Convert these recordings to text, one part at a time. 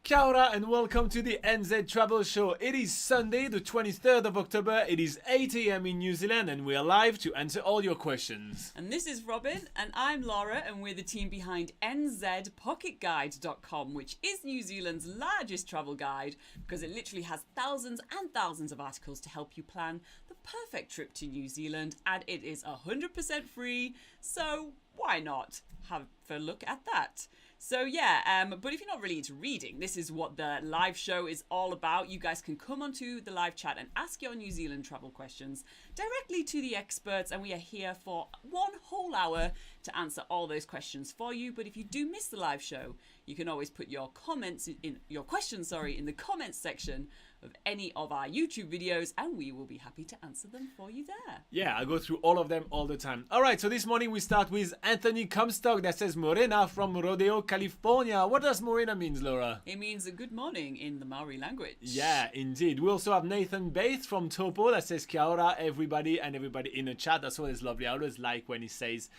Kia ora and welcome to the NZ Travel Show. It is Sunday, the 23rd of October. It is 8 a.m. in New Zealand and we are live to answer all your questions. And this is Robin and I'm Laura and we're the team behind NZPocketGuide.com, which is New Zealand's largest travel guide because it literally has thousands and thousands of articles to help you plan the perfect trip to New Zealand, and it is 100% free, so why not have a look at that? So yeah, but if you're not really into reading, this is what the live show is all about. You guys can come onto the live chat and ask your New Zealand travel questions directly to the experts, and we are here for 1 whole hour to answer all those questions for you. But if you do miss the live show, you can always put your comments in your questions, in the comments section of any of our YouTube videos, and we will be happy to answer them for you there. Yeah, I go through all of them all the time. All right, so this morning we start with Anthony Comstock that says Morena from Rodeo, California. What does Morena means, Laura? It means a good morning in the Maori language. Yeah, indeed. We also have Nathan Baith from Topo that says Kia ora, everybody, and everybody in the chat. That's always lovely. I always like when he says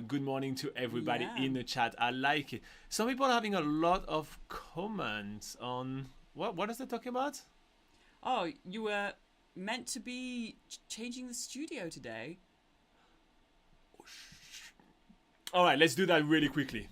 good morning to everybody in the chat. I like it. Some people are having a lot of comments on... What is it talking about? Oh, you were meant to be changing the studio today. All right, let's do that really quickly.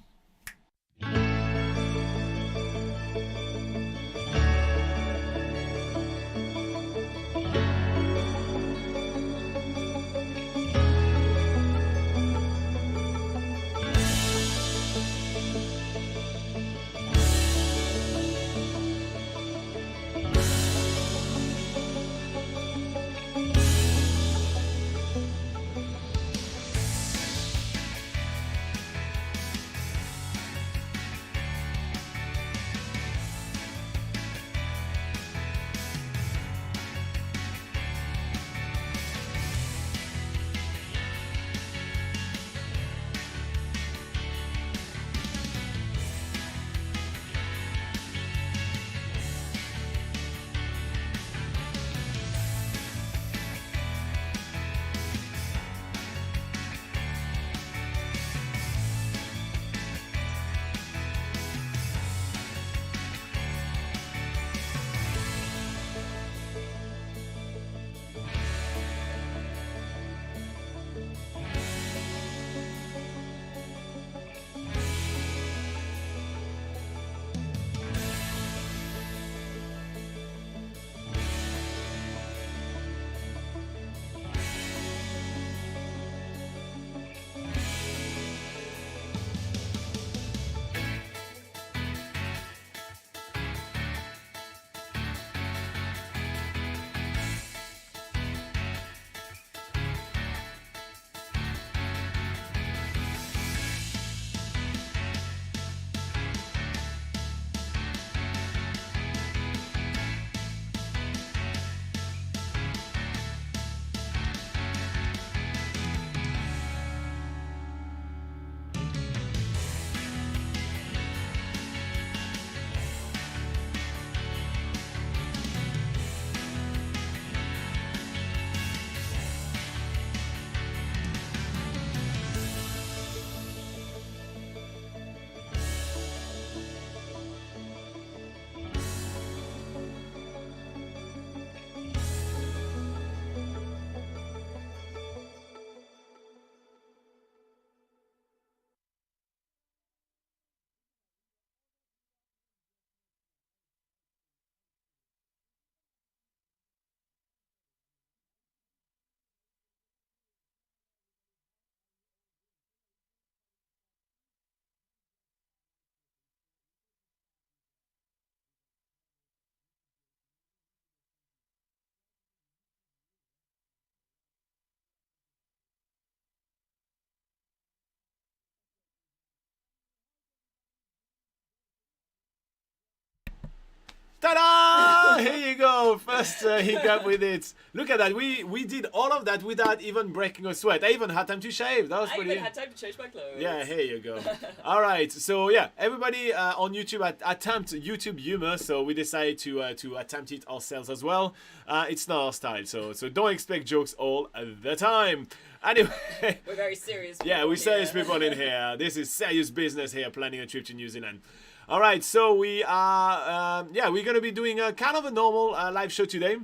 Ta-da! Here you go. First hiccup with it. Look at that. We did all of that without even breaking a sweat. I even had time to shave. That was pretty... I even had time to change my clothes. Yeah, here you go. All right. So yeah, everybody on YouTube attempt YouTube humor. So we decided to attempt it ourselves as well. It's not our style. So don't expect jokes all the time. Anyway, we're very serious people. Yeah, we're serious people in here. This is serious business here, planning a trip to New Zealand. All right, so we are, we're going to be doing a kind of a normal live show today.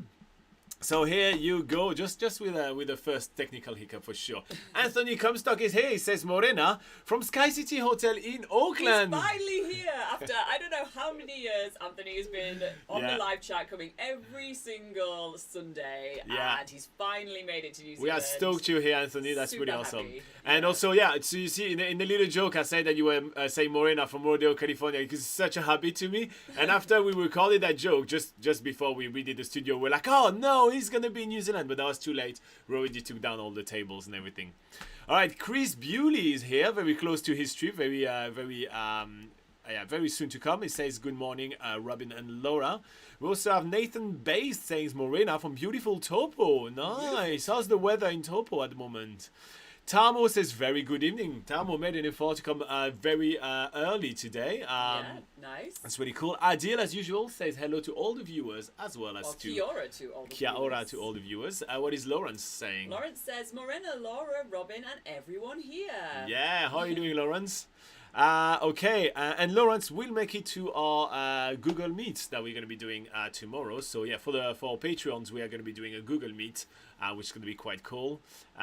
So here you go, just with the first technical hiccup for sure. Anthony Comstock is here. He says Morena from Sky City Hotel in Auckland. He's finally here after I don't know how many years. Anthony has been on the live chat, coming every single Sunday, and he's finally made it to New Zealand. We are stoked you're here, Anthony. That's Super pretty awesome. happy. And also, so you see in the little joke I said that you were saying Morena from Rodeo, California, because it's such a habit to me. And after we recorded that joke, just before we did the studio, we're like, oh no, he's gonna be in New Zealand, but that was too late. We already took down all the tables and everything. All right, Chris Bewley is here, very close to his trip, very soon to come. He says good morning, Robin and Laura. We also have Nathan Bass saying Morena from beautiful Taupo. Nice. How's the weather in Taupo at the moment? Tamo says very good evening. Tamo made an effort to come very early today. Nice. That's really cool. Adil, as usual, says hello to all the viewers as well as Kia ora to all the Kia viewers. ora to all the viewers. What is Lawrence saying? Lawrence says Morena, Laura, Robin, and everyone here. Yeah, how are you doing, Lawrence? Okay, and Lawrence will make it to our Google Meet that we're going to be doing tomorrow. So yeah, for our Patreons, we are going to be doing a Google Meet, which is going to be quite cool.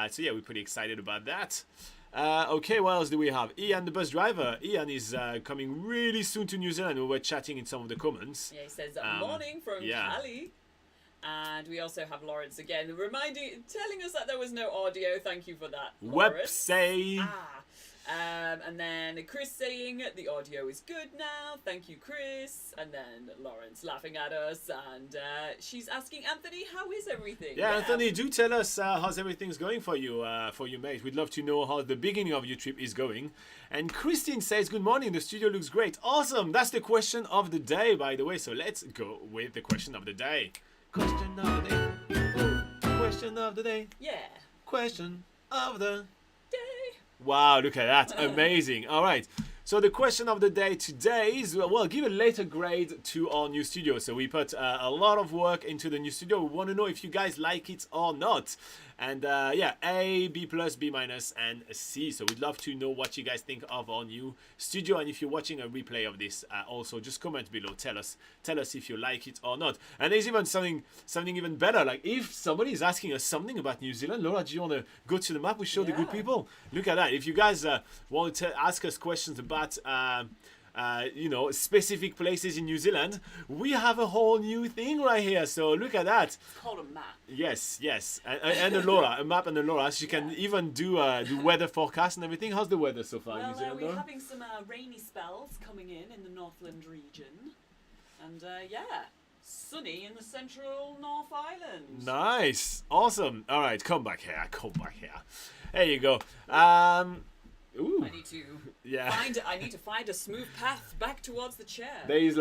So yeah, we're pretty excited about that. Okay, what else do we have? Ian, the bus driver. Ian is coming really soon to New Zealand. We were chatting in some of the comments. Yeah, he says morning from Cali. And we also have Lawrence again, telling us that there was no audio. Thank you for that, Lawrence. Websay. And then Chris saying the audio is good now. Thank you, Chris. And then Lawrence laughing at us, and she's asking Anthony, how is everything? Yeah, Anthony, do tell us how's everything's going for you, mate. We'd love to know how the beginning of your trip is going. And Christine says, good morning, the studio looks great. Awesome, that's the question of the day, by the way. So let's go with the question of the day. Question of the day. Ooh, question of the day. Yeah. Question of the day. Wow, look at that. Amazing. All right. So the question of the day today is, well, give a letter grade to our new studio. So we put a lot of work into the new studio. We want to know if you guys like it or not. And A, B+, B-, and C. So we'd love to know what you guys think of our new studio. And if you're watching a replay of this, also just comment below. Tell us if you like it or not. And there's even something even better. Like if somebody is asking us something about New Zealand, Laura, do you want to go to the map? We show the good people. Look at that. If you guys want to ask us questions about specific places in New Zealand, we have a whole new thing right here. So look at that. It's called a map. Yes, and a Laura, a map and a Laura. So you can even do the weather forecast and everything. How's the weather so far in New Zealand? We're having some rainy spells coming in the Northland region, and sunny in the central North Island. Nice, awesome. All right, come back here. There you go. Ooh. I need to find a smooth path back towards the chair. There is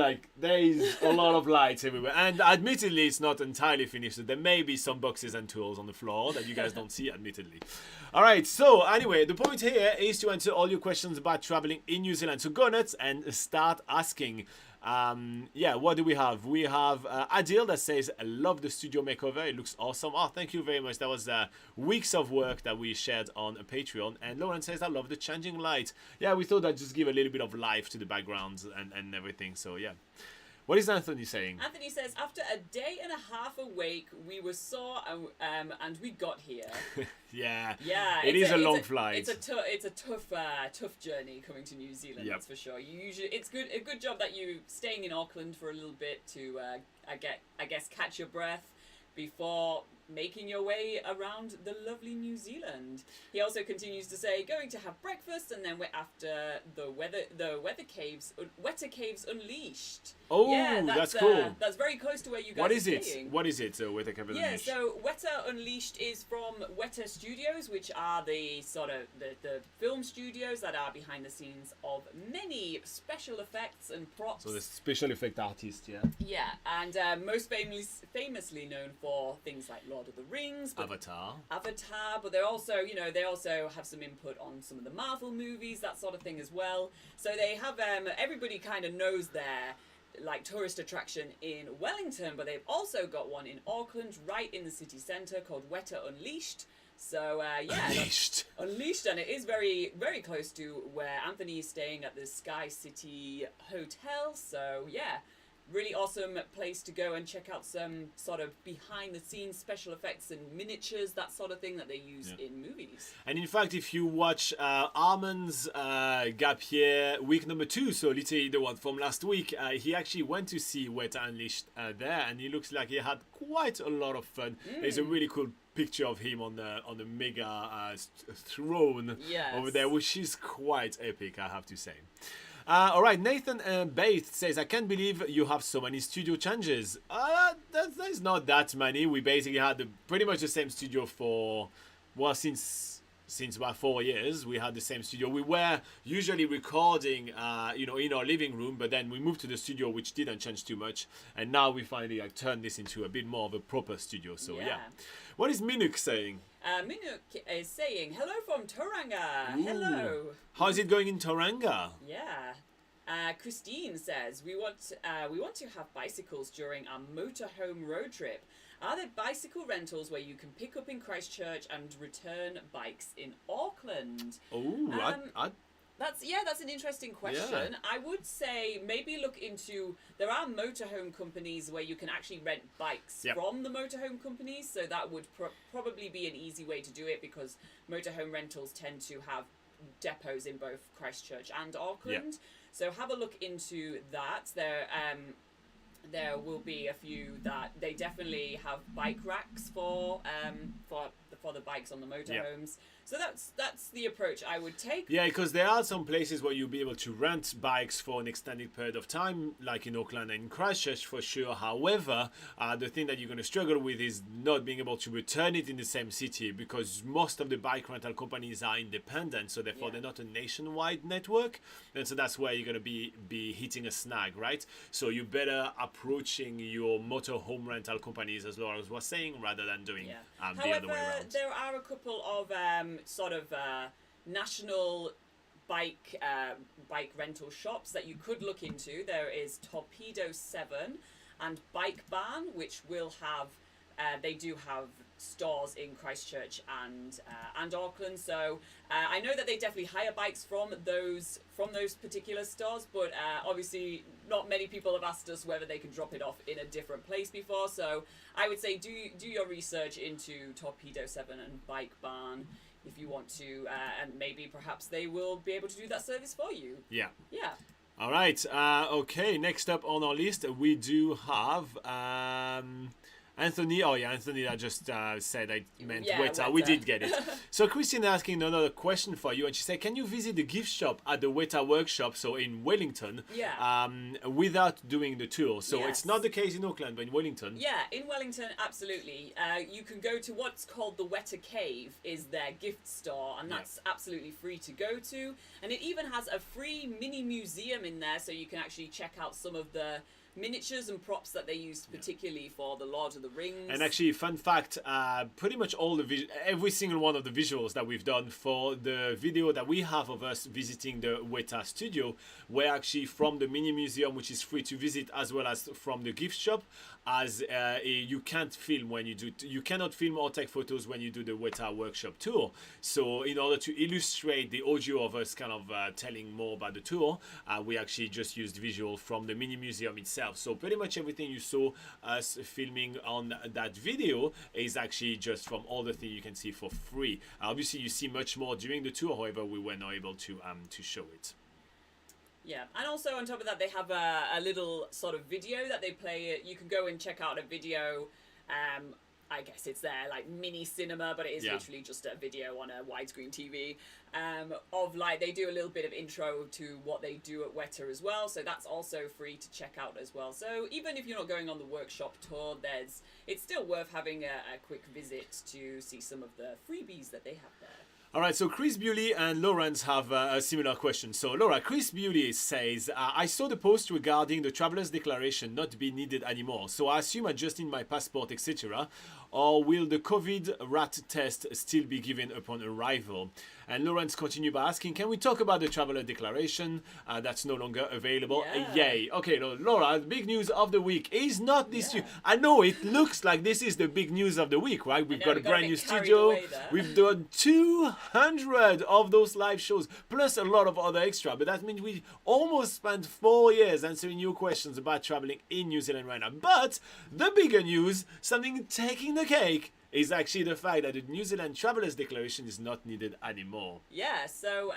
a lot of lights everywhere, and admittedly it's not entirely finished. There may be some boxes and tools on the floor that you guys don't see, admittedly. All right, so anyway, the point here is to answer all your questions about traveling in New Zealand. So go nuts and start asking. What do we have? We have Adil that says, I love the studio makeover. It looks awesome. Oh, thank you very much. That was weeks of work that we shared on Patreon. And Lauren says, I love the changing light. Yeah, we thought I'd just give a little bit of life to the backgrounds and everything. So, yeah. What is Anthony saying? Anthony says, after a day and a half awake, we were sore and we got here. Yeah. Yeah. It is a long flight. It's a tough journey coming to New Zealand. That's for sure. It's a good job that you staying in Auckland for a little bit to I guess catch your breath before making your way around the lovely New Zealand. He also continues to say, going to have breakfast, and then we're after the Weta Caves Unleashed. Oh, yeah, that's cool. That's very close to where you guys are staying. What is it, Weta Caves Unleashed? Yeah, so Weta Unleashed is from Weta Studios, which are the sort of the film studios that are behind the scenes of many special effects and props. So the special effect artist, yeah. Yeah, and most famously known for things like Lord of the Rings, Avatar, but they also have some input on some of the Marvel movies, that sort of thing as well. So they have everybody kind of knows their like tourist attraction in Wellington, but they've also got one in Auckland, right in the city centre, called Weta Unleashed. So yeah, Unleashed, and it is very, very close to where Anthony is staying at the Sky City Hotel. So yeah, really awesome place to go and check out some sort of behind the scenes special effects and miniatures, that sort of thing that they use in movies. And in fact, if you watch Armand's gap year week number 2, so literally the one from last week, he actually went to see Weta Unleashed there, and he looks like he had quite a lot of fun. There's a really cool picture of him on the mega throne over there, which is quite epic, I have to say. All right, Nathan Bates says, I can't believe you have so many studio changes. There's not that many. We basically had pretty much the same studio for, well, since about 4 years. We had the same studio. We were usually recording, in our living room, but then we moved to the studio, which didn't change too much. And now we finally turned this into a bit more of a proper studio. So yeah. What is Minuk saying? Minuk is saying, hello from Tauranga. Ooh. Hello. How's it going in Tauranga? Yeah. Christine says, we want to have bicycles during our motorhome road trip. Are there bicycle rentals where you can pick up in Christchurch and return bikes in Auckland? Oh, that's an interesting question. Yeah. I would say maybe look into, there are motorhome companies where you can actually rent bikes from the motorhome companies, so that would probably be an easy way to do it, because motorhome rentals tend to have depots in both Christchurch and Auckland. Yeah. So have a look into that. There will be a few that they definitely have bike racks for the bikes on the motorhomes. So that's the approach I would take. Yeah, because there are some places where you'll be able to rent bikes for an extended period of time, like in Auckland and in Christchurch for sure. However, the thing that you're going to struggle with is not being able to return it in the same city, because most of the bike rental companies are independent, so therefore they're not a nationwide network, and so that's where you're going to be hitting a snag, right? So you're better approaching your motorhome rental companies, as Laura was saying, rather than doing the other way around. However, there are a couple of national bike rental shops that you could look into. There is Torpedo 7 and Bike Barn, which will have they do have stores in Christchurch and Auckland. So I know that they definitely hire bikes from those particular stores, but obviously not many people have asked us whether they can drop it off in a different place before. So I would say do your research into Torpedo 7 and Bike Barn if you want to, and maybe perhaps they will be able to do that service for you. Yeah. Yeah. All right. Okay. Next up on our list, we do have Anthony. Oh yeah, Anthony that just said I meant Weta. We did get it. So Christine asking another question for you, and she said, can you visit the gift shop at the Weta workshop, so in Wellington, without doing the tour? So it's not the case in Auckland, but in Wellington. Yeah, in Wellington, absolutely. You can go to what's called the Weta Cave, is their gift store, and that's absolutely free to go to. And it even has a free mini museum in there, so you can actually check out some of the miniatures and props that they used particularly for the Lord of the Rings. And actually, fun fact, pretty much every single one of the visuals that we've done for the video that we have of us visiting the Weta studio were actually from the mini museum, which is free to visit, as well as from the gift shop, as you can't film when you cannot film or take photos when you do the Weta workshop tour. So in order to illustrate the audio of us kind of telling more about the tour, we actually just used visual from the mini museum itself. So pretty much everything you saw us filming on that video is actually just from all the things you can see for free. Obviously you see much more during the tour, however we were not able to show it. Yeah, and also on top of that, they have a little sort of video that they play. You can go and check out a video. I guess it's their like mini cinema, but it is literally just a video on a widescreen TV of like, they do a little bit of intro to what they do at Weta as well. So that's also free to check out as well. So even if you're not going on the workshop tour, it's still worth having a quick visit to see some of the freebies that they have there. All right, so Chris Bewley and Lawrence have a similar question. So, Laura, Chris Bewley says, I saw the post regarding the traveler's declaration not be needed anymore. So, I assume adjusting my passport, etc. Or will the COVID rat test still be given upon arrival? And Lawrence continued by asking, can we talk about the traveler declaration that's no longer available? Yay. Okay, Laura, the big news of the week is not this. I know it looks like this is the big news of the week, right? We've got a brand new studio. We've done 200 of those live shows, plus a lot of other extra. But that means we almost spent 4 years answering your questions about traveling in New Zealand right now. But the bigger news, something taking the cake, is actually the fact that the New Zealand Traveller's Declaration is not needed anymore. Yeah, so,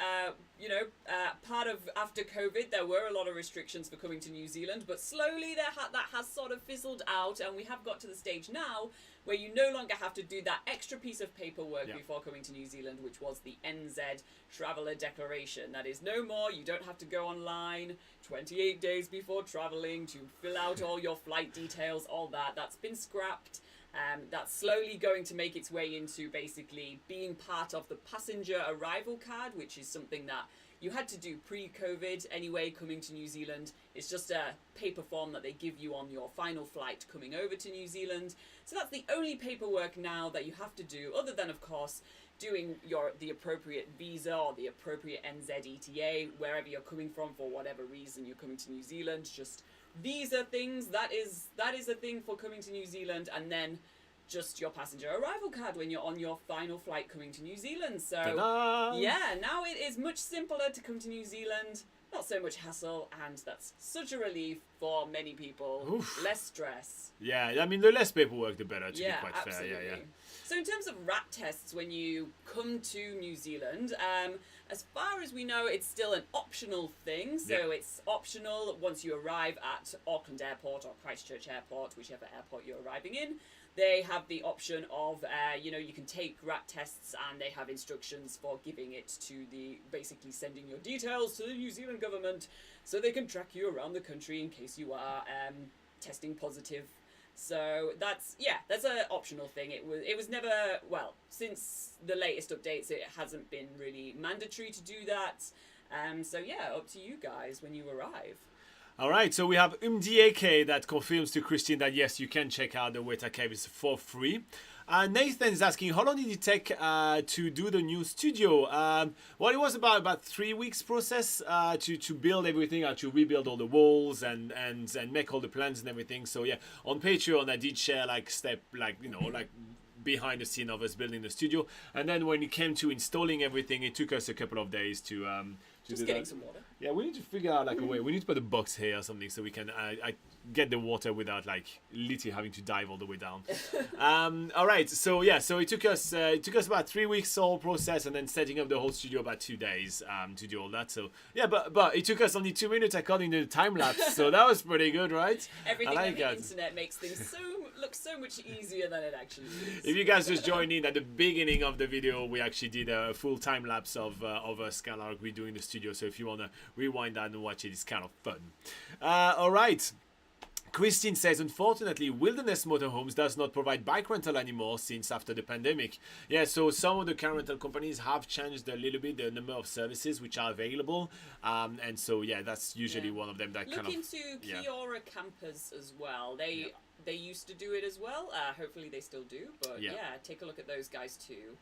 part of after COVID, there were a lot of restrictions for coming to New Zealand, but slowly that has sort of fizzled out, and we have got to the stage now where you no longer have to do that extra piece of paperwork before coming to New Zealand, which was the NZ Traveller Declaration. That is no more. You don't have to go online 28 days before travelling to fill out all your flight details, all that. That's been scrapped. That's slowly going to make its way into basically being part of the passenger arrival card, which is something that you had to do pre-COVID anyway, coming to New Zealand. It's just a paper form that they give you on your final flight coming over to New Zealand. So that's the only paperwork now that you have to do, other than, of course, doing the appropriate visa or the appropriate NZDT, wherever you're coming from for whatever reason you're coming to New Zealand. Just these are things that is a thing for coming to New Zealand, and then just your passenger arrival card when you're on your final flight coming to New Zealand. So Ta-da! yeah, now it is much simpler to come to New Zealand, not so much hassle, and that's such a relief for many people. Oof. Less stress. Yeah, I mean, the less paperwork, the better, to be quite absolutely. fair. Yeah. So in terms of rat tests when you come to New Zealand, as far as we know, it's still an optional thing. So it's optional once you arrive at Auckland Airport or Christchurch Airport, whichever airport you're arriving in. They have the option of, you can take rat tests, and they have instructions for giving it to basically sending your details to the New Zealand government so they can track you around the country in case you are testing positive. So that's an optional thing. It was never, since the latest updates, it hasn't been really mandatory to do that. So yeah, up to you guys when you arrive. All right, so we have MDAK that confirms to Christine that yes, you can check out the Weta caves for free. Nathan is asking, how long did it take to do the new studio? Well, it was about 3 weeks process to build everything, to rebuild all the walls and make all the plans and everything. So yeah, on Patreon I did share behind the scene of us building the studio, and then when it came to installing everything, it took us a couple of days to just getting some water. Yeah, we need to figure out a way. We need to put a box here or something so we can get the water without literally having to dive all the way down. All right, so yeah, so it took us about 3 weeks whole process, and then setting up the whole studio about 2 days to do all that. So yeah, but it took us only 2 minutes according to the time lapse, so that was pretty good, right? Everything on the internet makes things look so much easier than it actually is. If you guys just joined in at the beginning of the video, we actually did a full time lapse of us kind of redoing the studio. So if you want to rewind that and watch it, it's kind of fun. All right. Christine says, unfortunately, Wilderness Motorhomes does not provide bike rental anymore since after the pandemic. Yeah, so some of the car rental companies have changed a little bit the number of services which are available. And so, yeah, that's usually one of them that Look into Kiora Campers as well. They used to do it as well. Hopefully they still do. But yeah, take a look at those guys too.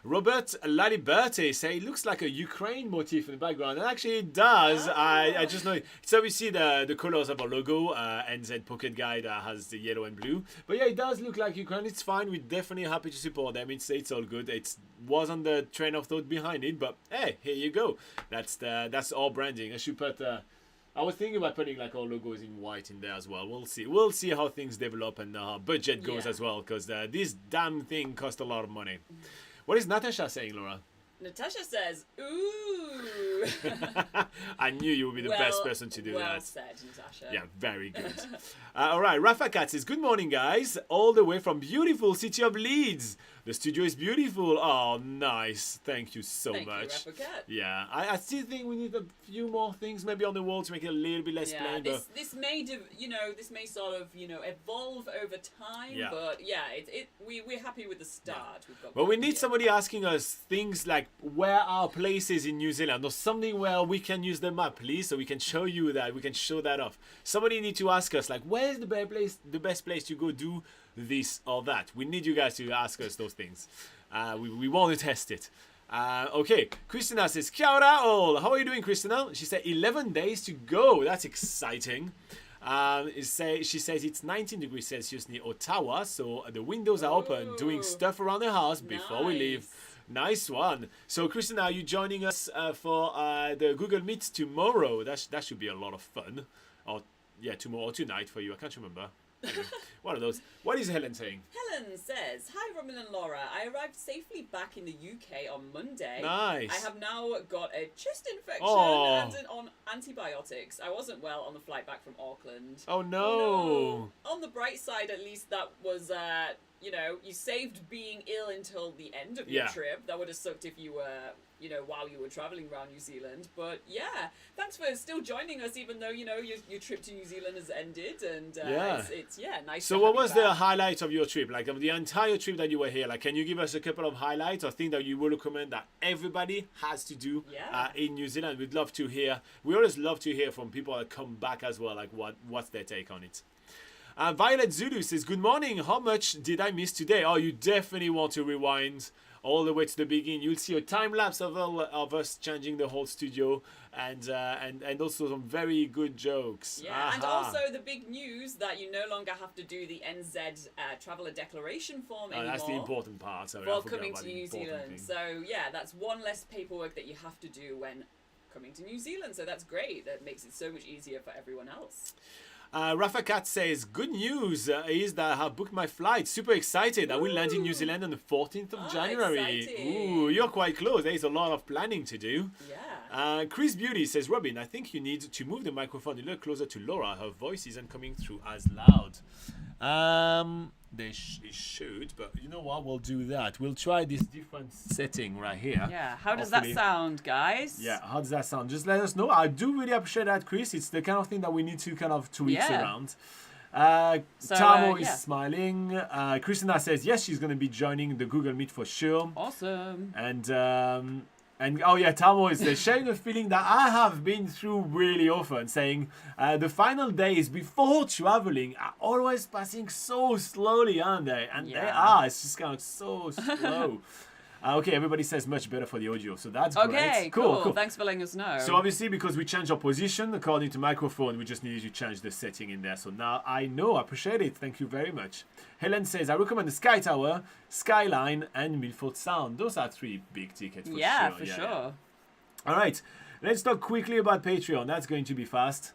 Robert Laliberte say it looks like a Ukraine motif in the background, and actually it does. I just know it. So we see the colors of our logo, NZ Pocket Guide has the yellow and blue. But yeah, it does look like Ukraine. It's fine. We're definitely happy to support them. It's all good. It wasn't the train of thought behind it, but hey, here you go. That's our branding. I should put. I was thinking about putting our logos in white in there as well. We'll see. We'll see how things develop and how budget goes as well, because this damn thing costs a lot of money. What is Natasha saying, Laura? Natasha says, ooh. I knew you would be the best person to do that. Well said, Natasha. Yeah, very good. All right, Rafa Cat says, good morning, guys. All the way from beautiful city of Leeds. The studio is beautiful. Oh, nice. Thank you so much. Thank you, Rafa Cat. Yeah, I still think we need a few more things maybe on the wall to make it a little bit less plain. This may this may sort of evolve over time. Yeah. But yeah, we're happy with the start. Yeah. But we need somebody asking us things like where are places in New Zealand or something where we can use the map, please, so we can show you that, we can show that off. Somebody need to ask us like where's the best place to go do this or that. We need you guys to ask us those things. We want to test it. Okay, Christina says, Kia ora all. How are you doing, Christina? She said 11 days to go. That's exciting. She says it's 19 degrees Celsius near Ottawa, so the windows are open, doing stuff around the house before we leave. Nice one. So, Christina, are you joining us for the Google Meet tomorrow? That should be a lot of fun. Or tomorrow or tonight for you. I can't remember. Anyway, one of those. What is Helen saying? Helen says, hi Robin and Laura, I arrived safely back in the UK on Monday. Nice. I have now got a chest infection and on antibiotics. I wasn't well on the flight back from Auckland. Oh no. Oh, no. On the bright side, at least that was you saved being ill until the end of your trip. That would have sucked if you were while you were traveling around New Zealand. But yeah, thanks for still joining us, even though your trip to New Zealand has ended. And it's nice. So what was the highlight of your trip? Like of the entire trip that you were here? Like, can you give us a couple of highlights or things that you would recommend that everybody has to do in New Zealand? We'd love to hear. We always love to hear from people that come back as well. Like what's their take on it? Violet Zulu says, good morning. How much did I miss today? Oh, you definitely want to rewind all the way to the beginning. You'll see a time lapse of us changing the whole studio and also some very good jokes. Yeah, and also the big news that you no longer have to do the NZ Traveller Declaration form anymore. That's the important part. Sorry, while coming to New Zealand. So yeah, that's one less paperwork that you have to do when coming to New Zealand. So that's great. That makes it so much easier for everyone else. Rafa Cat says, good news is that I have booked my flight. Super excited. I will land in New Zealand on the 14th of January. Exciting. Ooh, you're quite close. There is a lot of planning to do. Yeah. Chris Beauty says, Robin, I think you need to move the microphone a little closer to Laura. Her voice isn't coming through as loud. It should, but you know what? We'll do that. We'll try this different setting right here. Yeah. How does that sound, guys? Yeah. How does that sound? Just let us know. I do really appreciate that, Chris. It's the kind of thing that we need to kind of tweak around. Tamo is smiling. Christina says yes, she's going to be joining the Google Meet for sure. Awesome. And oh yeah, Tamo is sharing a feeling that I have been through really often, saying the final days before traveling are always passing so slowly, aren't they? And they are. It's just kind of so slow. Okay, everybody says much better for the audio, so that's great. Okay, cool. Thanks for letting us know. So obviously, because we changed our position according to microphone, we just needed to change the setting in there. So now I know, I appreciate it. Thank you very much. Helen says, I recommend the Sky Tower, Skyline, and Milford Sound. Those are 3 big tickets for sure. Yeah, for sure. All right, let's talk quickly about Patreon. That's going to be fast.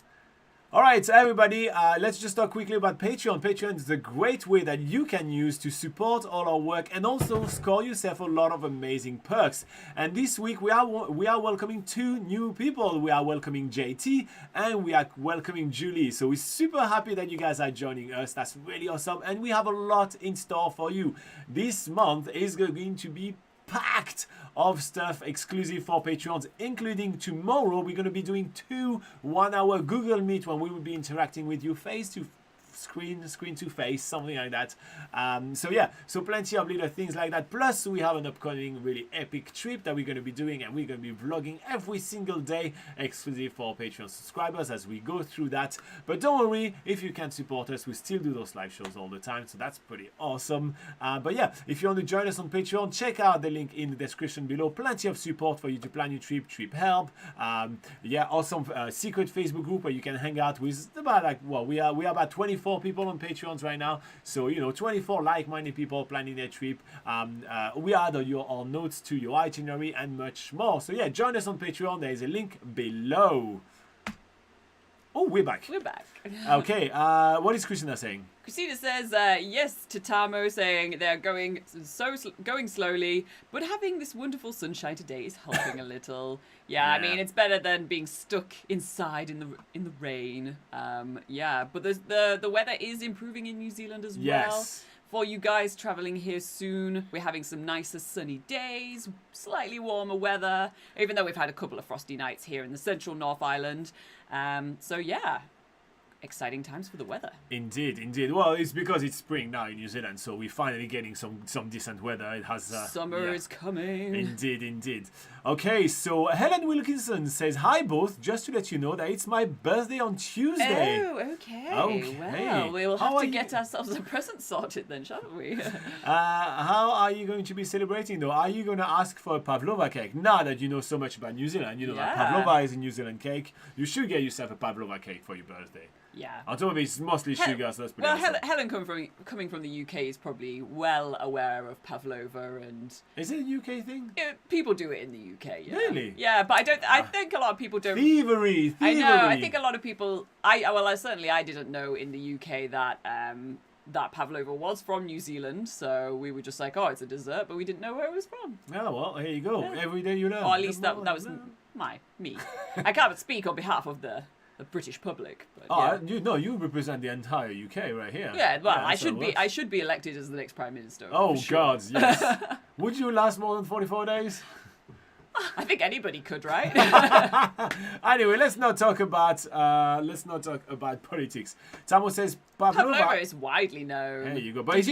All right, everybody, let's just talk quickly about Patreon. Patreon is a great way that you can use to support all our work and also score yourself a lot of amazing perks. And this week, we are welcoming 2 new people. We are welcoming JT and we are welcoming Julie. So we're super happy that you guys are joining us. That's really awesome. And we have a lot in store for you. This month is going to be packed of stuff exclusive for Patreons, including tomorrow we're going to be doing 2 1-hour Google Meet when we will be interacting with you face to screen to face, something like that. So plenty of little things like that. Plus we have an upcoming really epic trip that we're going to be doing, and we're going to be vlogging every single day exclusive for Patreon subscribers as we go through that. But don't worry, if you can support us, we still do those live shows all the time, so that's pretty awesome. But yeah, if you want to join us on Patreon, check out the link in the description below. Plenty of support for you to plan your trip help. Awesome secret Facebook group where you can hang out with about we are about 24 people on Patreons right now, so 24 like-minded people planning their trip. We add our notes to your itinerary and much more. So yeah, join us on Patreon. There is a link below. Oh, we're back. We're back. Okay, what is Christina saying? Christina says yes to Tamo, saying they're going slowly, but having this wonderful sunshine today is helping a little. Yeah, I mean, it's better than being stuck inside in the rain. But the weather is improving in New Zealand as well. For you guys traveling here soon, we're having some nicer sunny days, slightly warmer weather, even though we've had a couple of frosty nights here in the central North Island. Exciting times for the weather. Indeed. Well, it's because it's spring now in New Zealand, so we're finally getting some decent weather. It has summer is coming. Indeed. Okay, so Helen Wilkinson says, hi both, just to let you know that it's my birthday on Tuesday. Oh, okay. Well, we'll have to get ourselves a present sorted then, shan't we? How are you going to be celebrating though? Are you going to ask for a pavlova cake? Now that you know so much about New Zealand, you know that pavlova is a New Zealand cake. You should get yourself a pavlova cake for your birthday. Yeah. On top of it, it's mostly sugar, so that's pretty awesome. Helen coming from the UK is probably well aware of pavlova and... Is it a UK thing? People do it in the UK, yeah. Really? Yeah, but I think a lot of people don't... Thievery! I know, I think a lot of people... I didn't know in the UK that pavlova was from New Zealand, so we were just like, oh, it's a dessert, but we didn't know where it was from. Oh, well, here you go. Yeah. Every day you learn. Or at least that was me. I can't speak on behalf of the British public. But, you represent the entire UK right here. Yeah, well, I should be elected as the next Prime Minister. Oh, sure. God, yes. Would you last more than 44 days? I think anybody could, right? Anyway, let's not talk about politics. Tamo says pavlova is widely known. There you go. But is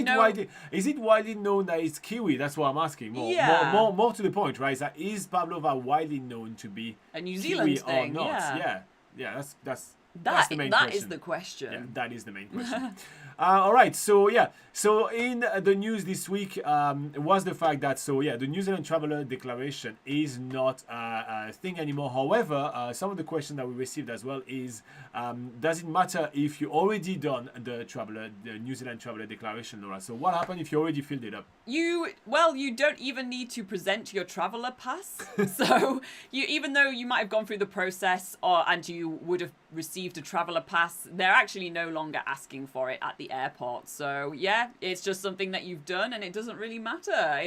it widely known that it's Kiwi? That's what I'm asking. More to the point, right? Is pavlova widely known to be a New Zealand Kiwi thing? Or not? Yeah, that's the main question. That is the question. Yeah, that is the main question. All right, so in the news this week was the fact that the New Zealand Traveller Declaration is not a thing anymore. However, some of the questions that we received as well is, does it matter if you already done the New Zealand Traveller Declaration, Laura? So what happened if you already filled it up? You don't even need to present your traveller pass. So even though you might have gone through the process and you would have received a traveller pass, they're actually no longer asking for it at the airport. So it's just something that you've done, and it doesn't really matter.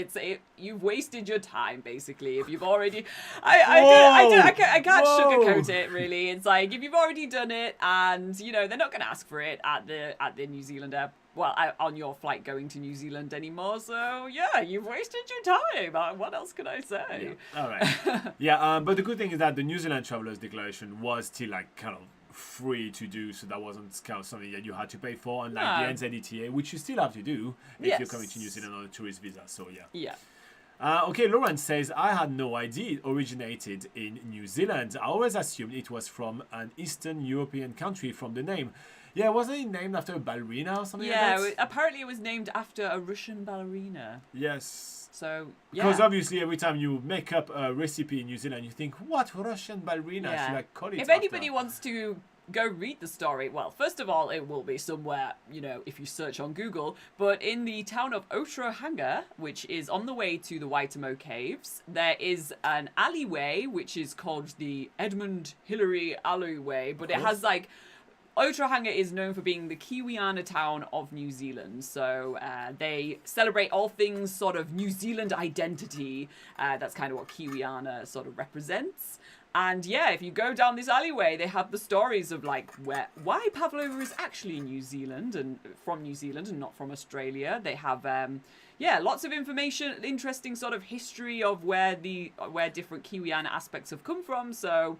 You've wasted your time basically if you've already. I can't sugarcoat it really. It's like if you've already done it, and they're not going to ask for it at the New Zealand airport. Well, on your flight going to New Zealand anymore. So you've wasted your time. What else can I say? Yeah. All right. But the good thing is that the New Zealand Travellers Declaration was still kind of free to do, so that wasn't kind of something that you had to pay for, unlike the NZDT, which you still have to do if you're coming to New Zealand on a tourist visa. So okay, Lauren says, I had no idea it originated in New Zealand. I always assumed it was from an Eastern European country from the name. Yeah, wasn't it named after a ballerina or something like that? Yeah, apparently it was named after a Russian ballerina. Yes. So, because obviously every time you make up a recipe in New Zealand, you think, what Russian ballerina should I call it If anybody wants to go read the story, well, first of all, it will be somewhere, if you search on Google, but in the town of Otrohanga, which is on the way to the Waitomo Caves, there is an alleyway, which is called the Edmund Hillary Alleyway, but it has Otrohanga is known for being the Kiwiana town of New Zealand, so they celebrate all things sort of New Zealand identity. That's kind of what Kiwiana sort of represents. And if you go down this alleyway, they have the stories of why pavlova is actually New Zealand and from New Zealand and not from Australia. They have lots of information, interesting sort of history of where different Kiwiana aspects have come from. So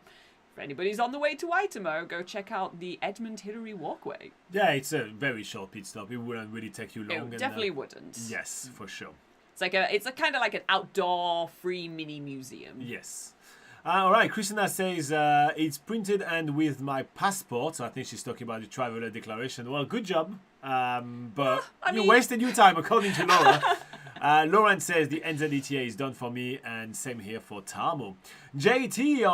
if anybody's on the way to Waitomo, go check out the Edmund Hillary Walkway. Yeah, it's a very short pit stop. It wouldn't really take you long. It definitely wouldn't. Yes, for sure. It's a kind of like an outdoor free mini museum. Yes. All right, Christina says, it's printed and with my passport. So I think she's talking about the Traveller Declaration. Well, good job. But you wasted your time, according to Laura. Lauren says the NZDTA is done for me, and same here for Tamo. JT,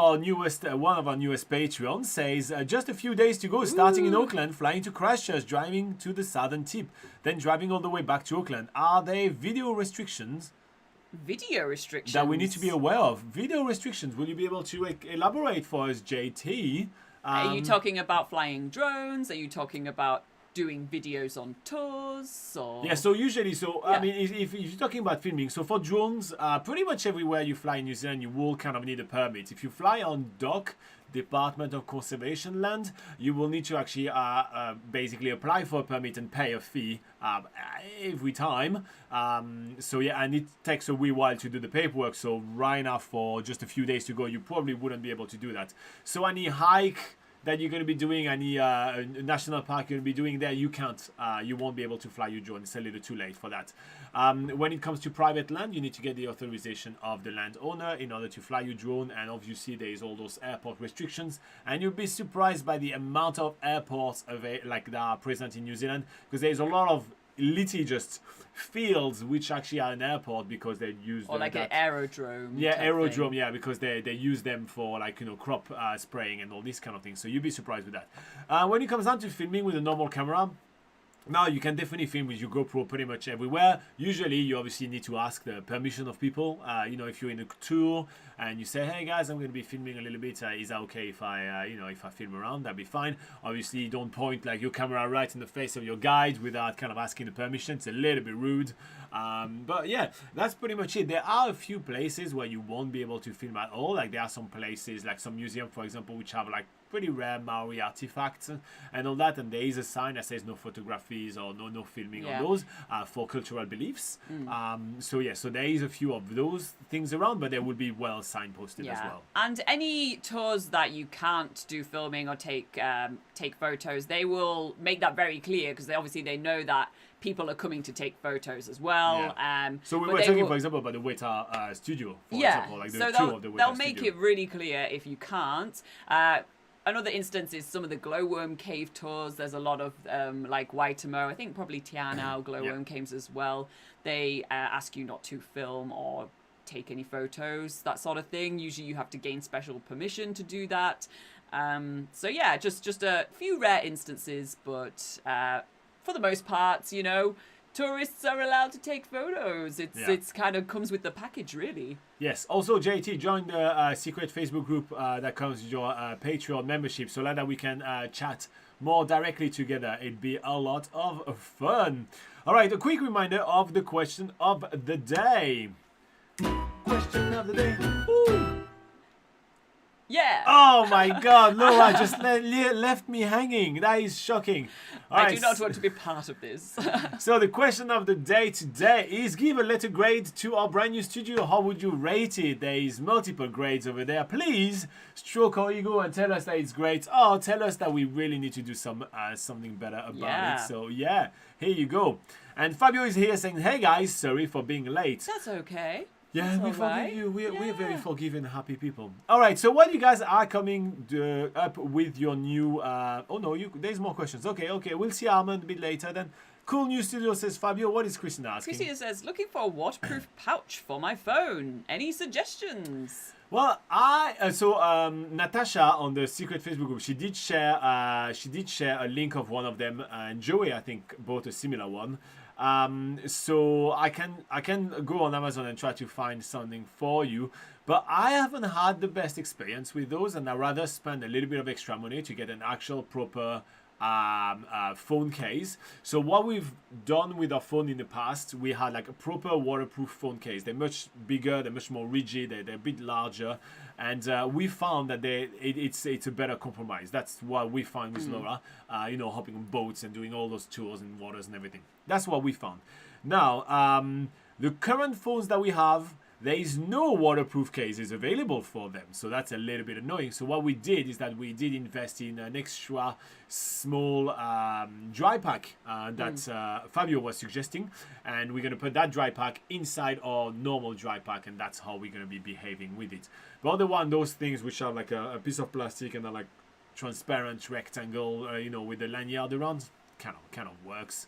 one of our newest Patreons, says just a few days to go, starting in Auckland, flying to Christchurch, driving to the southern tip, then driving all the way back to Auckland. Are there video restrictions? Video restrictions that we need to be aware of? Video restrictions. Will you be able to elaborate for us, JT? Are you talking about flying drones? Are you talking about doing videos on tours or? Yeah, so usually, I mean, if you're talking about filming, so for drones, pretty much everywhere you fly in New Zealand, you will kind of need a permit. If you fly on DOC, Department of Conservation Land, you will need to actually basically apply for a permit and pay a fee every time. So yeah, and it takes a wee while to do the paperwork. So right now, for just a few days to go, you probably wouldn't be able to do that. So any hike that you're going to be doing, any national park you're going to be doing there, you can't, you won't be able to fly your drone. It's a little too late for that. When it comes to private land, you need to get the authorization of the landowner in order to fly your drone, and obviously there is all those airport restrictions, and you'll be surprised by the amount of airports that are present in New Zealand, because there's a lot of litigious fields which actually are an airport because they use or like an aerodrome. Yeah, aerodrome. Yeah, because they use them for crop spraying and all these kind of things. So you'd be surprised with that. When it comes down to filming with a normal camera, now you can definitely film with your GoPro pretty much everywhere. Usually you obviously need to ask the permission of people. If you're in a tour and you say, hey guys, I'm going to be filming a little bit, is that okay if I if I film around? That'd be fine. Obviously you don't point like your camera right in the face of your guide without kind of asking the permission. It's a little bit rude. But yeah, that's pretty much it. There are a few places where you won't be able to film at all. Like there are some places, like some museum, for example, which have like pretty rare Maori artifacts and all that, and there is a sign that says no photographies or no filming on those for cultural beliefs. So there is a few of those things around, but they will be well signposted as well. And any tours that you can't do filming or take photos, they will make that very clear, because they know that people are coming to take photos as well. So we were talking, for example, about the Weta studio, for example, like the tour of the Weta they'll make it really clear if you can't. Another instance is some of the glowworm cave tours. There's a lot of like Waitamo, I think probably Tianao glowworm caves as well. They ask you not to film or take any photos, that sort of thing. Usually you have to gain special permission to do that. Just a few rare instances, but for the most part, tourists are allowed to take photos. It's kind of comes with the package, really. Yes. Also, JT, join the secret Facebook group that comes with your Patreon membership, so that we can chat more directly together. It'd be a lot of fun. All right, a quick reminder of the question of the day. Question of the day. Woo! Yeah. Oh my God, Laura just left me hanging. That is shocking. I do not want to be part of this. So the question of the day today is: give a letter grade to our brand new studio. How would you rate it? There is multiple grades over there. Please stroke our ego and tell us that it's great. Or tell us that we really need to do something better about it. So yeah, here you go. And Fabio is here saying, "Hey guys, sorry for being late." That's okay. Yeah, we forgive you. We're very forgiving, happy people. All right, so while you guys are coming up with your new... there's more questions. Okay, we'll see Armand a bit later then. Cool new studio, says Fabio. What is Christina asking? Christina says, looking for a waterproof pouch for my phone. Any suggestions? Well, Natasha on the secret Facebook group, she did share a link of one of them, and Joey, I think, bought a similar one. So I can go on Amazon and try to find something for you, but I haven't had the best experience with those, and I'd rather spend a little bit of extra money to get an actual proper phone case. So what we've done with our phone in the past, we had like a proper waterproof phone case. They're much bigger, they're much more rigid, they're a bit larger, and we found that it's a better compromise. That's what we found with Laura, hopping on boats and doing all those tours and waters and everything. That's what we found. Now, the current phones that we have, there is no waterproof cases available for them, so that's a little bit annoying. So what we did is that we did invest in an extra small dry pack that Fabio was suggesting, and we're going to put that dry pack inside our normal dry pack, and that's how we're going to be behaving with it. The other one, those things which are like a piece of plastic and are like transparent rectangle, with the lanyard around, kind of works.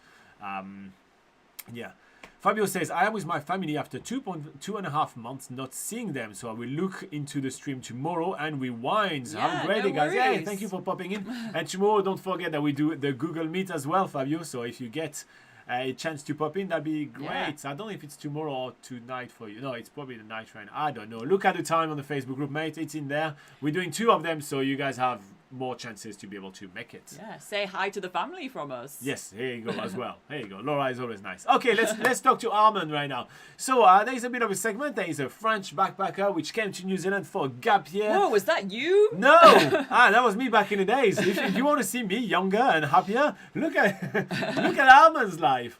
Fabio says, I am with my family after 2.5 months not seeing them, so I will look into the stream tomorrow and rewind. Have a great day, guys. Yeah, thank you for popping in. And tomorrow, don't forget that we do the Google Meet as well, Fabio. So if you get a chance to pop in, that'd be great. I don't know if it's tomorrow or tonight for you. No, it's probably the night right now. I don't know. Look at the time on the Facebook group, mate. It's in there. We're doing 2 of them, so you guys have more chances to be able to make it. Yeah, say hi to the family from us. Yes, here you go as well. Here you go. Laura is always nice. Okay, let's talk to Armand right now. So there is a bit of a segment. There is a French backpacker which came to New Zealand for a gap year. Whoa, was that you? No, that was me back in the days. If you want to see me younger and happier, look at Armand's life.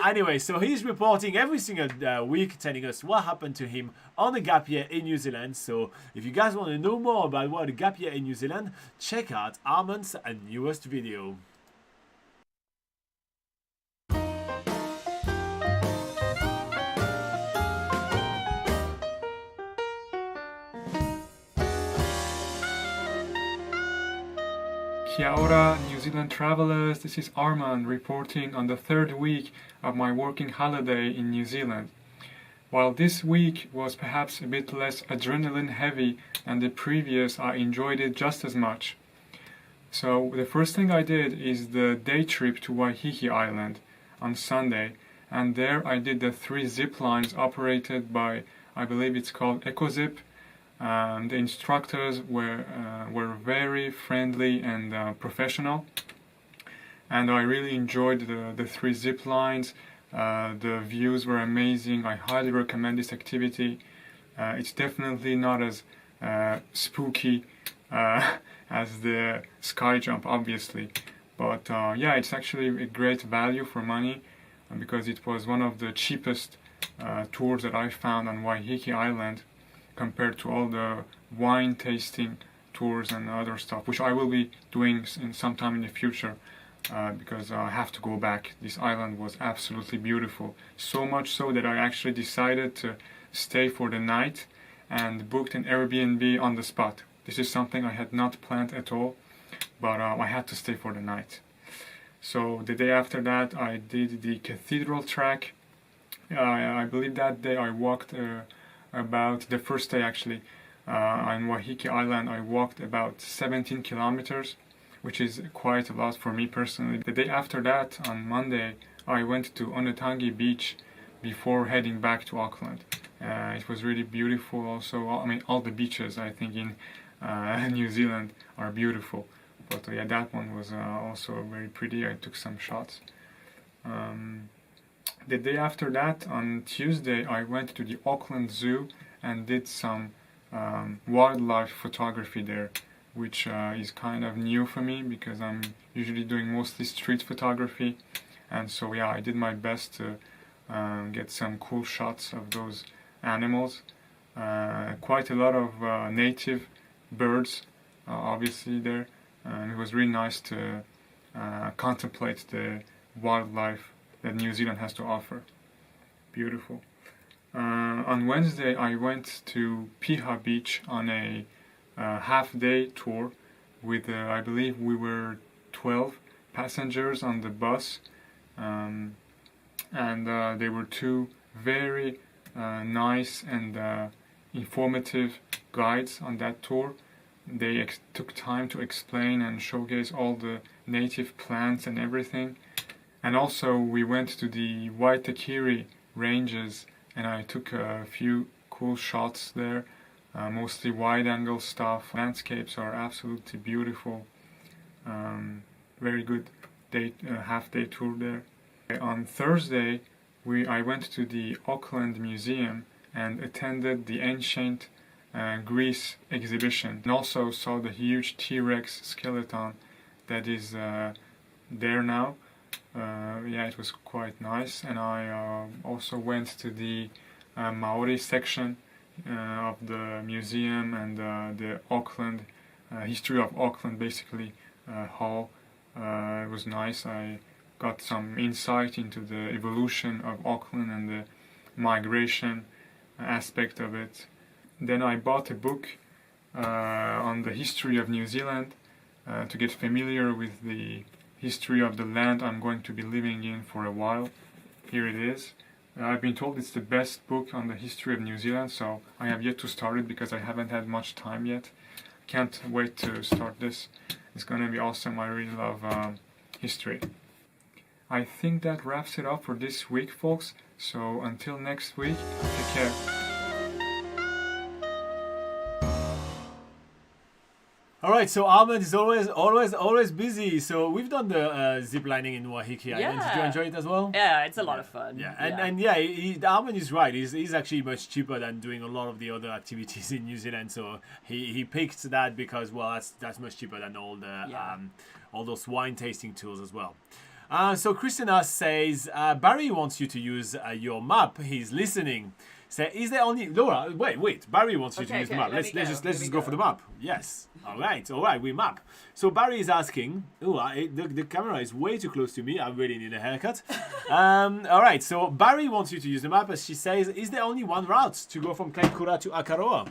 Anyway, so he's reporting every single week, telling us what happened to him on a gap year in New Zealand. So if you guys want to know more about what a gap year in New Zealand, check out Armand's newest video. Kia ora, New Zealand travelers, this is Armand reporting on the third week of my working holiday in New Zealand. While this week was perhaps a bit less adrenaline heavy than the previous, I enjoyed it just as much. So the first thing I did is the day trip to Waiheke Island on Sunday, and there I did the 3 zip lines operated by, I believe it's called EcoZip. The instructors were very friendly and professional, and I really enjoyed the 3 zip lines. The views were amazing. I highly recommend this activity. It's definitely not as spooky as the sky jump, obviously, but yeah, it's actually a great value for money because it was one of the cheapest tours that I found on Waiheke Island, compared to all the wine tasting tours and other stuff, which I will be doing sometime in the future, because I have to go back. This island was absolutely beautiful, so much so that I actually decided to stay for the night and booked an Airbnb on the spot. This is something I had not planned at all, but I had to stay for the night. So the day after that I did the cathedral track. I believe that day I walked about, the first day actually, on Waiheke Island, I walked about 17 kilometers, which is quite a lot for me personally. The day after that, on Monday, I went to Onetangi Beach before heading back to Auckland. It was really beautiful also. I mean, all the beaches I think in New Zealand are beautiful, but yeah, that one was also very pretty. I took some shots. The day after that, on Tuesday, I went to the Auckland Zoo and did some wildlife photography there, which is kind of new for me because I'm usually doing mostly street photography. And so yeah, I did my best to get some cool shots of those animals. Quite a lot of native birds, obviously there. And it was really nice to contemplate the wildlife that New Zealand has to offer. Beautiful. On Wednesday I went to Piha Beach on a half-day tour with, I believe we were 12 passengers on the bus, and they were 2 very nice and informative guides on that tour. They took time to explain and showcase all the native plants and everything. And also we went to the Waitakere ranges and I took a few cool shots there, mostly wide-angle stuff. Landscapes are absolutely beautiful. Very good half-day tour there. On Thursday I went to the Auckland Museum and attended the Ancient Greece exhibition, and also saw the huge T-Rex skeleton that is there now. Yeah, it was quite nice. And I also went to the Maori section of the museum and the Auckland history of Auckland basically hall. It was nice. I got some insight into the evolution of Auckland and the migration aspect of it. Then I bought a book on the history of New Zealand to get familiar with the history of the land I'm going to be living in for a while. Here it is. I've been told it's the best book on the history of New Zealand, so I have yet to start it because I haven't had much time yet. Can't wait to start this. It's gonna be awesome. I really love history. I think that wraps it up for this week, folks. So until next week, take care. All right, so Armand is always busy. So we've done the zip lining in Waiheke Island. Did you enjoy it as well? Yeah, it's a lot of fun. Yeah, and Armand is right. He's actually much cheaper than doing a lot of the other activities in New Zealand. So he picked that because that's much cheaper than all those wine tasting tours as well. So Christina says Barry wants you to use your map. He's listening. So is there only Laura? Wait. Barry wants you to use the map. Let's just go for the map. Yes. All right. We map. So Barry is asking. The camera is way too close to me. I really need a haircut. All right. So Barry wants you to use the map, as she says. Is there only one route to go from Kaikoura to Akaroa?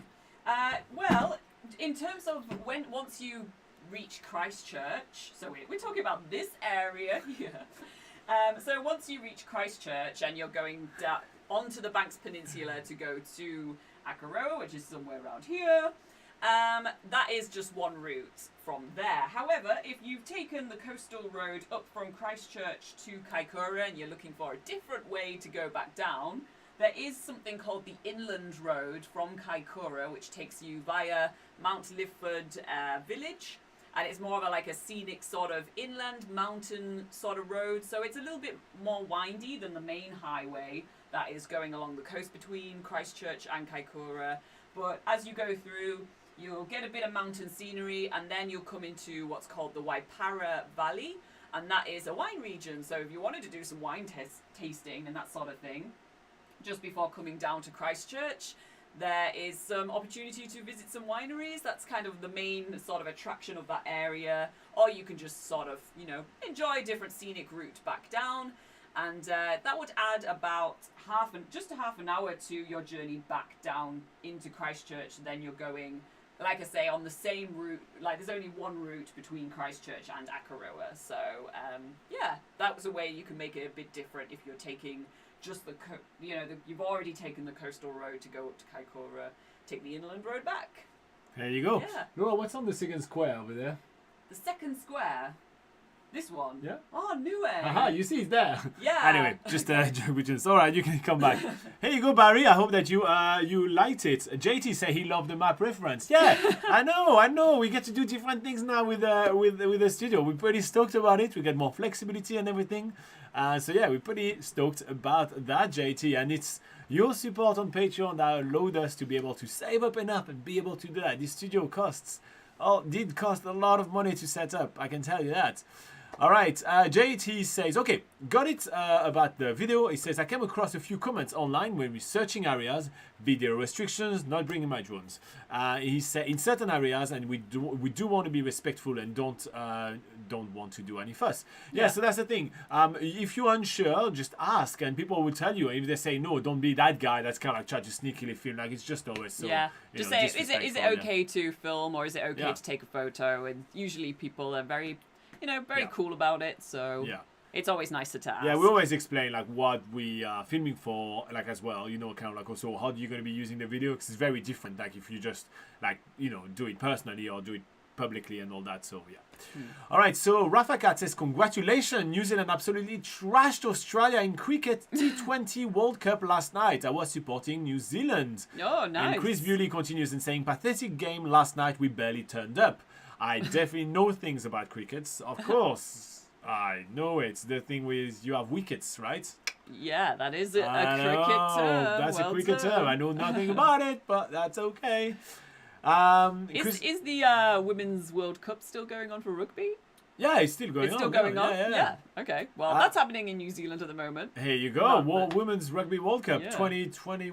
Well, in terms of once you reach Christchurch, so we're talking about this area here. So once you reach Christchurch and you're going down onto the Banks Peninsula to go to Akaroa, which is somewhere around here, that is just one route from there. However, if you've taken the coastal road up from Christchurch to Kaikoura and you're looking for a different way to go back down, there is something called the Inland Road from Kaikoura, which takes you via Mount Lifford village. And it's more of a scenic sort of inland mountain sort of road. So it's a little bit more windy than the main highway that is going along the coast between Christchurch and Kaikoura. But as you go through, you'll get a bit of mountain scenery, and then you'll come into what's called the Waipara Valley. And that is a wine region. So if you wanted to do some wine tasting and that sort of thing, just before coming down to Christchurch, there is some opportunity to visit some wineries. That's kind of the main sort of attraction of that area. Or you can just sort of, enjoy a different scenic route back down. And that would add about just half an hour to your journey back down into Christchurch. Then you're going, like I say, on the same route. There's only one route between Christchurch and Akaroa. So, that was a way you can make it a bit different if you're taking just you've already taken the coastal road to go up to Kaikoura, take the inland road back. There you go. Yeah. Laura, what's on the second square over there? The second square? This one? Yeah. Oh, Nue. Aha, you see it's there. Yeah. Anyway, just all right, you can come back. Here you go, Barry. I hope that you liked it. JT said he loved the map reference. Yeah, I know. We get to do different things now with the studio. We're pretty stoked about it. We get more flexibility and everything. So yeah, we're pretty stoked about that, JT. And it's your support on Patreon that allowed us to be able to save up enough and be able to do that. This studio did cost a lot of money to set up. I can tell you that. All right, JT says, okay, got it about the video. He says, I came across a few comments online when researching areas, video restrictions, not bringing my drones. He said, in certain areas, and we do want to be respectful and don't want to do any fuss. Yeah, so that's the thing. If you're unsure, just ask, and people will tell you. If they say no, don't be that guy that's kind of trying to sneakily film. It's just always so. Yeah, just say, is it okay to film, or is it okay to take a photo? And usually people are very cool about it, so it's always nicer to ask. Yeah, we always explain what we are filming for, as well, also how you're going to be using the video, because it's very different, if you just, do it personally or do it publicly and all that, so yeah. All right, so Rafa Cat says, congratulations, New Zealand absolutely trashed Australia in cricket T20 World Cup last night. I was supporting New Zealand. Oh, nice. And Chris Bewley continues in saying, pathetic game last night, we barely turned up. I definitely know things about crickets, of course. I know it. The thing with you have wickets, right? Yeah, that is a cricket term. That's a cricket term. I know nothing about it, but that's okay. Is the Women's World Cup still going on for rugby? Yeah, it's still going on. It's still going on? Yeah. Okay. Well, that's happening in New Zealand at the moment. Here you go. Women's Rugby World Cup 2020.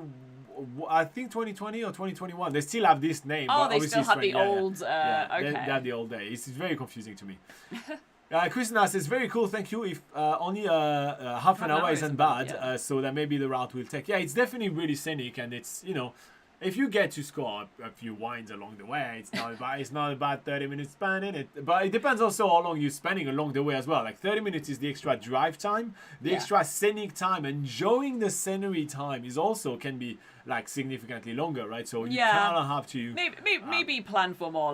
I think 2020 or 2021. They still have this name. Oh, but they still have the old... okay. They have the old day. It's very confusing to me. Christina says, very cool, thank you. If only half an hour isn't bad, so that maybe the route will take. Yeah, it's definitely really scenic, and it's, if you get to score a few wines along the way, it's not about 30 minutes span in it. But it depends also how long you're spending along the way as well. 30 minutes is the extra drive time. The extra scenic time, enjoying the scenery time can be significantly longer, right? So you kind of have to... Maybe plan for more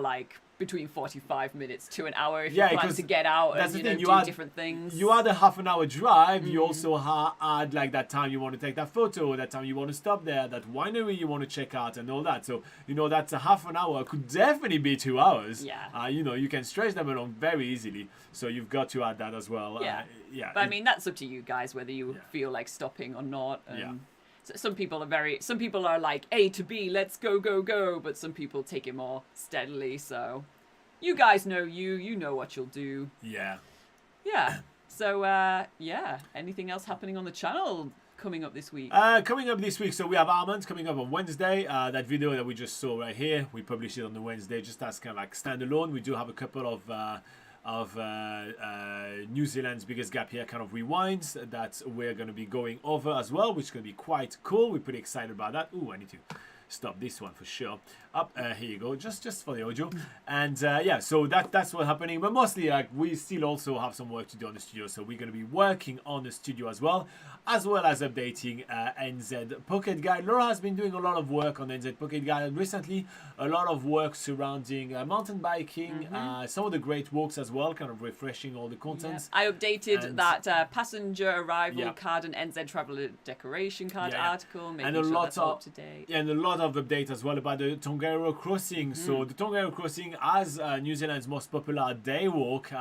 between 45 minutes to an hour if Yeah, you plan to get out and do different things. You had a half an hour drive. You also had like that time you want to take that photo, that time you want to stop there, that winery you want to check out, and all that. So that's a half an hour. Could definitely be 2 hours. Yeah. You can stretch them along very easily. So you've got to add that as well. Yeah. But I mean, that's up to you guys whether you feel like stopping or not. Some people are like A to B, let's go, go, go, but some people take it more steadily. So you guys know you know what you'll do. Yeah. So anything else happening on the channel coming up this week? So we have Armand coming up on Wednesday. That video that we just saw right here, we published it on the Wednesday just as kind of like standalone. We do have a couple of New Zealand's biggest gap year kind of rewinds that we're going to be going over as well, which is going to be quite cool. We're pretty excited about that. Ooh, I need to stop this one for sure. Here you go, just for the audio. And so that's what's happening. But mostly we still also have some work to do on the studio, so we're going to be working on the studio as well as updating NZ Pocket Guide. Laura has been doing a lot of work on NZ Pocket Guide recently, a lot of work surrounding mountain biking, some of the great walks as well, kind of refreshing all the contents. I updated that passenger arrival card and NZ Travel Decoration card article, making sure that's all up to date. And a lot of update as well about the Tongariro Crossing. So the Tongariro Crossing, as New Zealand's most popular day walk,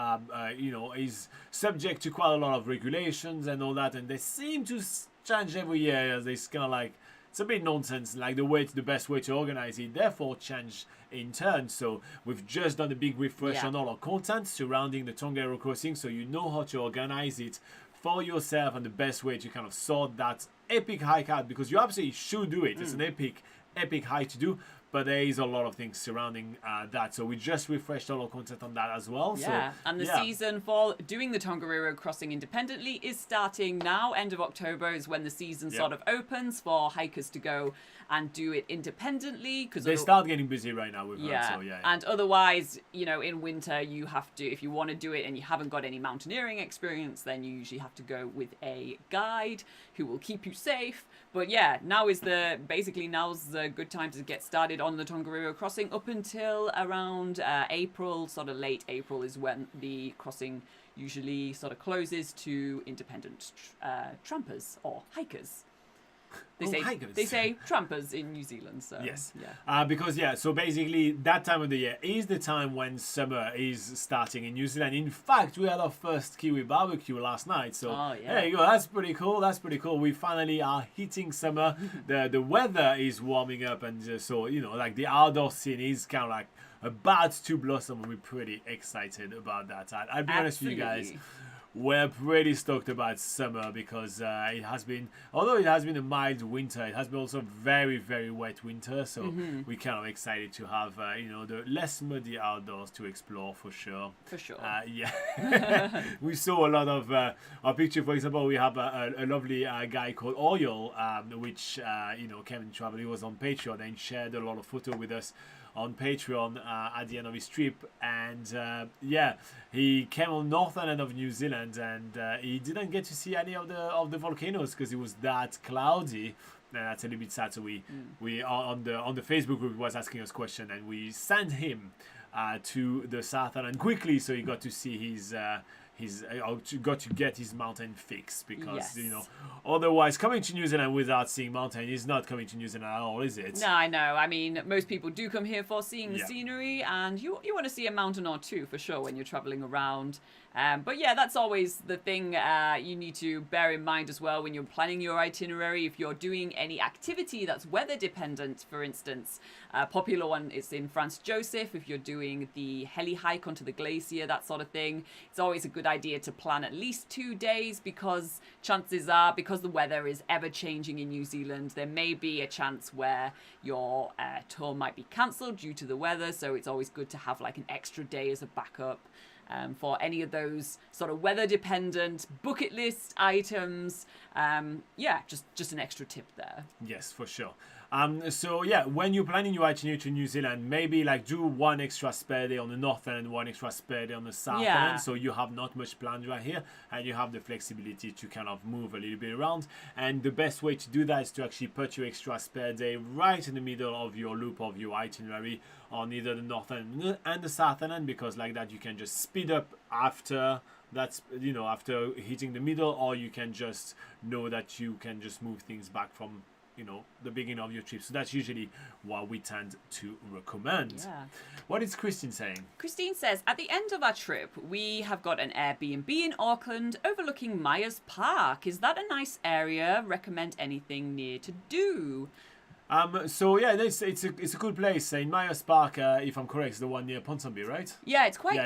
is subject to quite a lot of regulations and all that, and they seem to change every year. It's kind of like, it's a bit nonsense, like the best way to organize it, therefore change in turn. So we've just done a big refresh on all our content surrounding the Tongariro Crossing, so you know how to organize it for yourself and the best way to kind of sort that epic hike out, because you absolutely should do it. It's an epic hike to do, but there is a lot of things surrounding that. So we just refreshed all our content on that as well. Yeah, and the season for doing the Tongariro Crossing independently is starting now. End of October is when the season sort of opens for hikers to go and do it independently. Because they start getting busy right now with that. So and otherwise, in winter, you have to, if you want to do it and you haven't got any mountaineering experience, then you usually have to go with a guide who will keep you safe. But now's the good time to get started on the Tongariro Crossing up until around April, sort of late April is when the crossing usually sort of closes to independent trampers or hikers. They say trampers in New Zealand. So yes, because so basically that time of the year is the time when summer is starting in New Zealand. In fact, we had our first Kiwi barbecue last night, so there you go. That's pretty cool. We finally are hitting summer. The weather is warming up, and so like the outdoor scene is kind of like about to blossom, and we're pretty excited about that. I'll be honest with you guys. We're pretty stoked about summer because although it has been a mild winter, it has been also a very, very wet winter. So we're kind of excited to have, the less muddy outdoors to explore for sure. For sure. We saw a lot of our picture. For example, we have a lovely guy called Oriol, which, came and traveled. He was on Patreon and shared a lot of photos with us on Patreon at the end of his trip, and he came on northern end of New Zealand, and he didn't get to see any of the volcanoes because it was that cloudy. And that's a little bit sad. So we on the Facebook group was asking us questions, and we sent him to the south island quickly, so he got to see his got to get his mountain fix, because otherwise coming to New Zealand without seeing mountain is not coming to New Zealand at all, is it? No, I know. I mean, most people do come here for seeing the scenery, and you want to see a mountain or two for sure when you're traveling around. But that's always the thing you need to bear in mind as well when you're planning your itinerary. If you're doing any activity that's weather dependent, for instance, a popular one is in Franz Joseph. If you're doing the heli hike onto the glacier, that sort of thing, it's always a good idea to plan at least 2 days, because chances are, because the weather is ever changing in New Zealand, there may be a chance where your tour might be cancelled due to the weather. So it's always good to have like an extra day as a backup. For any of those sort of weather-dependent bucket list items, Yeah, just an extra tip there. Yes, for sure. So yeah, when you're planning your itinerary to New Zealand, maybe like do one extra spare day on the north end, one extra spare day on the south end, so you have not much planned right here, and you have the flexibility to kind of move a little bit around. And the best way to do that is to actually put your extra spare day right in the middle of your loop of your itinerary on either the north end and the south end, because like that you can just speed up after that's, you know, after hitting the middle, or you can just know that you can just move things back from, you know, the beginning of your trip. So that's usually what we tend to recommend. Yeah. What is Christine saying? Christine says, at the end of our trip, we have got an Airbnb in Auckland overlooking Myers Park. Is that a nice area? Recommend anything near to do? So yeah, it's a cool place. In Myers Park, if I'm correct, is the one near Ponsonby, right? Yeah, it's quite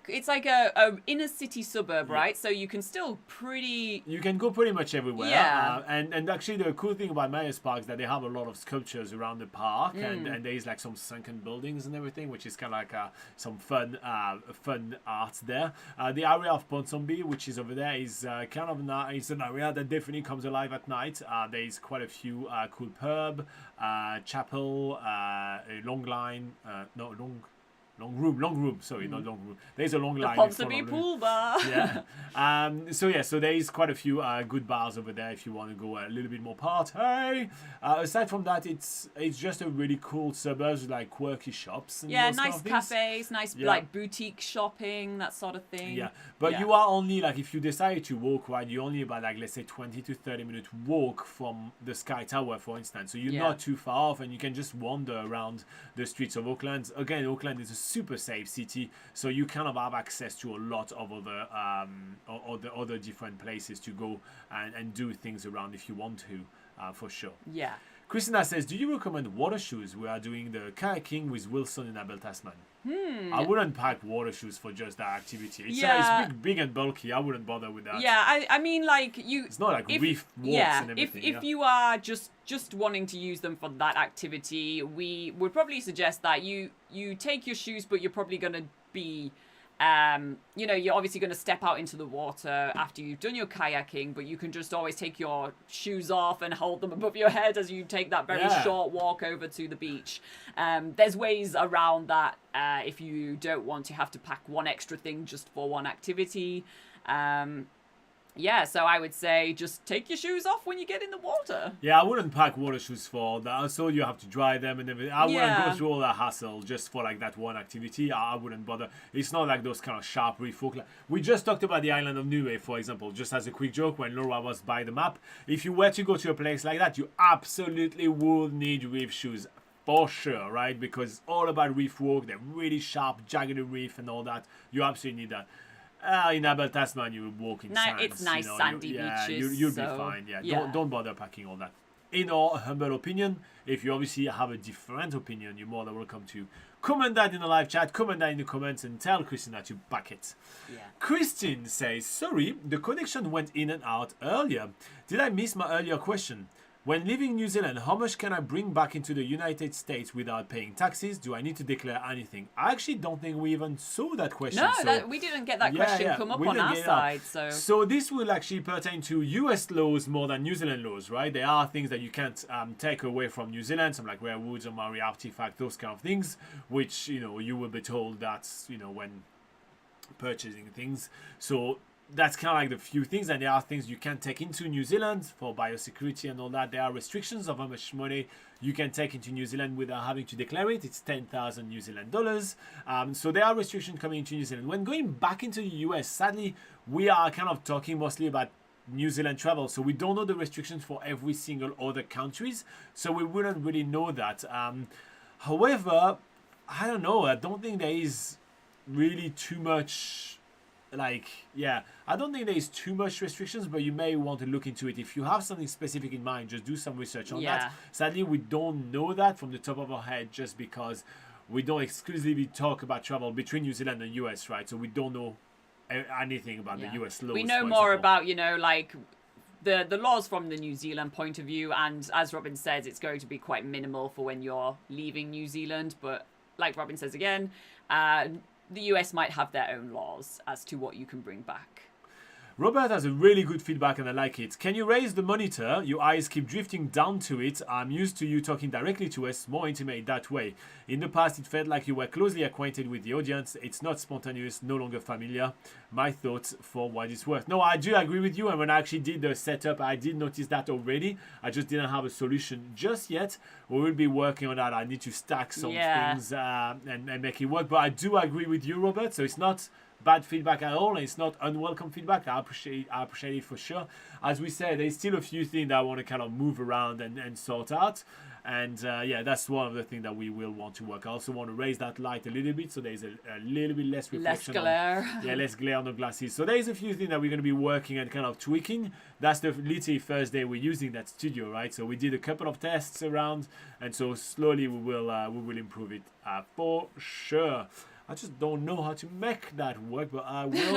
it's like a inner city suburb, right? So you can still you can go pretty much everywhere. Yeah. And actually the cool thing about Myers Park is that they have a lot of sculptures around the park, and there's like some sunken buildings and everything, which is kind of like some fun art there. The area of Ponsonby, which is over there, is kind of it's an area that definitely comes alive at night. There's quite a few cool pub, chapel, long room. Sorry, not long room. There's a long line. The Ponsonby pool bar. Yeah. So there is quite a few good bars over there if you want to go a little bit more party. Aside from that, it's just a really cool suburb with like quirky shops. And nice kind of cafes, nice like boutique shopping, that sort of thing. Yeah, but you are only like, if you decide to walk, right, you're only about like, let's say 20 to 30 minute walk from the Sky Tower, for instance. So you're not too far off, and you can just wander around the streets of Auckland. Again, Auckland is a super safe city, so you kind of have access to a lot of other different places to go and do things around if you want to, for sure. Yeah. Christina says, do you recommend water shoes? We are doing the kayaking with Wilson in Abel Tasman. I wouldn't pack water shoes for just that activity. It's big and bulky. I wouldn't bother with that. Yeah, I mean, like it's not like reef walks and everything. If you are just wanting to use them for that activity, we would probably suggest that you take your shoes, but you're probably going to be you're obviously going to step out into the water after you've done your kayaking, but you can just always take your shoes off and hold them above your head as you take that very short walk over to the beach. There's ways around that if you don't want to have to pack one extra thing just for one activity. So I would say just take your shoes off when you get in the water. Yeah, I wouldn't pack water shoes for that. So you have to dry them and everything. I wouldn't go through all that hassle just for like that one activity. I wouldn't bother. It's not like those kind of sharp reef walk. We just talked about the island of Niue, for example, just as a quick joke when Laura was by the map. If you were to go to a place like that, you absolutely would need reef shoes. For sure, right? Because it's all about reef walk. They're really sharp, jagged reef and all that. You absolutely need that. In Abel Tasman, you walk in sands. It's nice sandy beaches. You'll be fine. Don't bother packing all that. In our humble opinion, if you obviously have a different opinion, you're more than welcome to comment that in the live chat, comment that in the comments, and tell Christina to pack it. Yeah. Christine says, sorry, the connection went in and out earlier. Did I miss my earlier question? When leaving New Zealand, how much can I bring back into the United States without paying taxes? Do I need to declare anything? I actually don't think we even saw that question. No, we didn't get that question come up on our side. So this will actually pertain to US laws more than New Zealand laws, right? There are things that you can't take away from New Zealand, some like rare woods or Maori artifact, those kind of things, which, you will be told that's, when purchasing things. So that's kind of like the few things, and there are things you can't take into New Zealand for biosecurity and all that. There are restrictions of how much money you can take into New Zealand without having to declare it. It's 10,000 New Zealand dollars. So there are restrictions coming into New Zealand. When going back into the US, sadly, we are kind of talking mostly about New Zealand travel, so we don't know the restrictions for every single other countries, so we wouldn't really know that. However, I don't know. I don't think there is really too much. I don't think there is too much restrictions, but you may want to look into it. If you have something specific in mind, just do some research on that. Sadly, we don't know that from the top of our head, just because we don't exclusively talk about travel between New Zealand and US, right? So we don't know anything about the US laws. We know more about, like the laws from the New Zealand point of view, and as Robin says, it's going to be quite minimal for when you're leaving New Zealand. But like Robin says again, the US might have their own laws as to what you can bring back. Robert has a really good feedback and I like it. Can you raise the monitor? Your eyes keep drifting down to it. I'm used to you talking directly to us, more intimate that way. In the past, it felt like you were closely acquainted with the audience. It's not spontaneous, no longer familiar. My thoughts for what it's worth. No, I do agree with you. And when I actually did the setup, I did notice that already. I just didn't have a solution just yet. We will be working on that. I need to stack some things and make it work. But I do agree with you, Robert. So it's not bad feedback at all, and it's not unwelcome feedback. I appreciate it for sure. As we said, there's still a few things that I want to kind of move around and sort out. And that's one of the things that we will want to work. I also want to raise that light a little bit so there's a little bit less reflection. Less glare. Less glare on the glasses. So there's a few things that we're going to be working and kind of tweaking. That's the literally first day we're using that studio, right? So we did a couple of tests around, and so slowly we will improve it for sure. I just don't know how to make that work, but I will.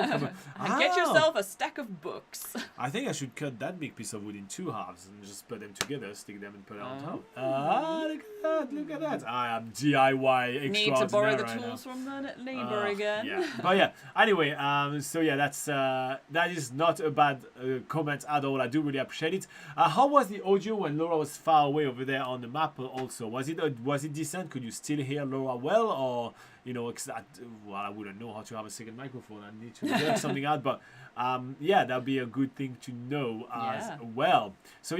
Get yourself a stack of books. I think I should cut that big piece of wood in 2 halves and just put them together, stick them and put it on top. Look at that. I am DIY extraordinary. Need to borrow the tools from the neighbour again. Yeah. But anyway, that's that is not a bad comment at all. I do really appreciate it. How was the audio when Laura was far away over there on the map also? Was it decent? Could you still hear Laura well, or I wouldn't know how to have a second microphone. I need to work something out, but that'd be a good thing to know as well. So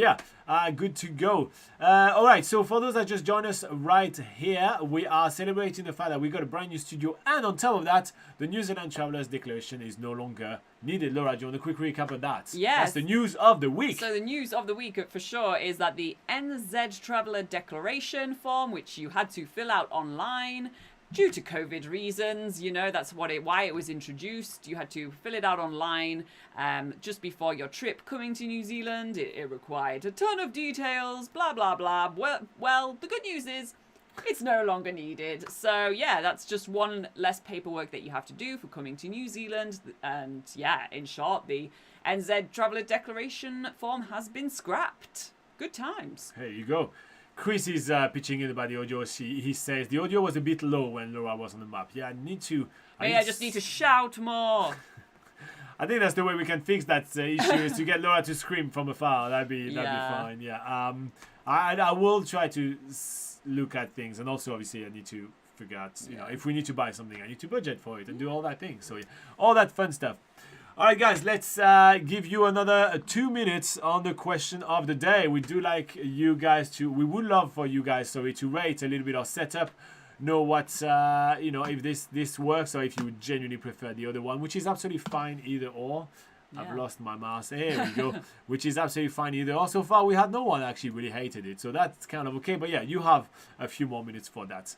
good to go. All right, so for those that just joined us right here, we are celebrating the fact that we got a brand new studio, and on top of that, the New Zealand Travelers Declaration is no longer needed. Laura, do you want a quick recap of that? Yes. That's the news of the week. So the news of the week for sure is that the NZ Traveller Declaration form, which you had to fill out online, due to COVID reasons, that's why it was introduced. You had to fill it out online just before your trip coming to New Zealand. It required a ton of details, blah, blah, blah. Well, the good news is it's no longer needed. So, that's just one less paperwork that you have to do for coming to New Zealand. And, in short, the NZ Traveller Declaration form has been scrapped. Good times. There you go. Chris is pitching in about the audio. He says the audio was a bit low when Laura was on the map. I just need to shout more. I think that's the way we can fix that issue, is to get Laura to scream from afar. That'd be fine. Yeah. I will try to look at things, and also obviously I need to figure out if we need to buy something, I need to budget for it and do all that thing. So all that fun stuff. All right, guys, let's give you another 2 minutes on the question of the day. We do like you guys we would love for you guys, to rate a little bit our setup, know what, if this works, or if you genuinely prefer the other one, which is absolutely fine either or. Yeah. I've lost my mouse. Here we go. Which is absolutely fine either or. So far, we had no one actually really hated it. So that's kind of okay. But you have a few more minutes for that.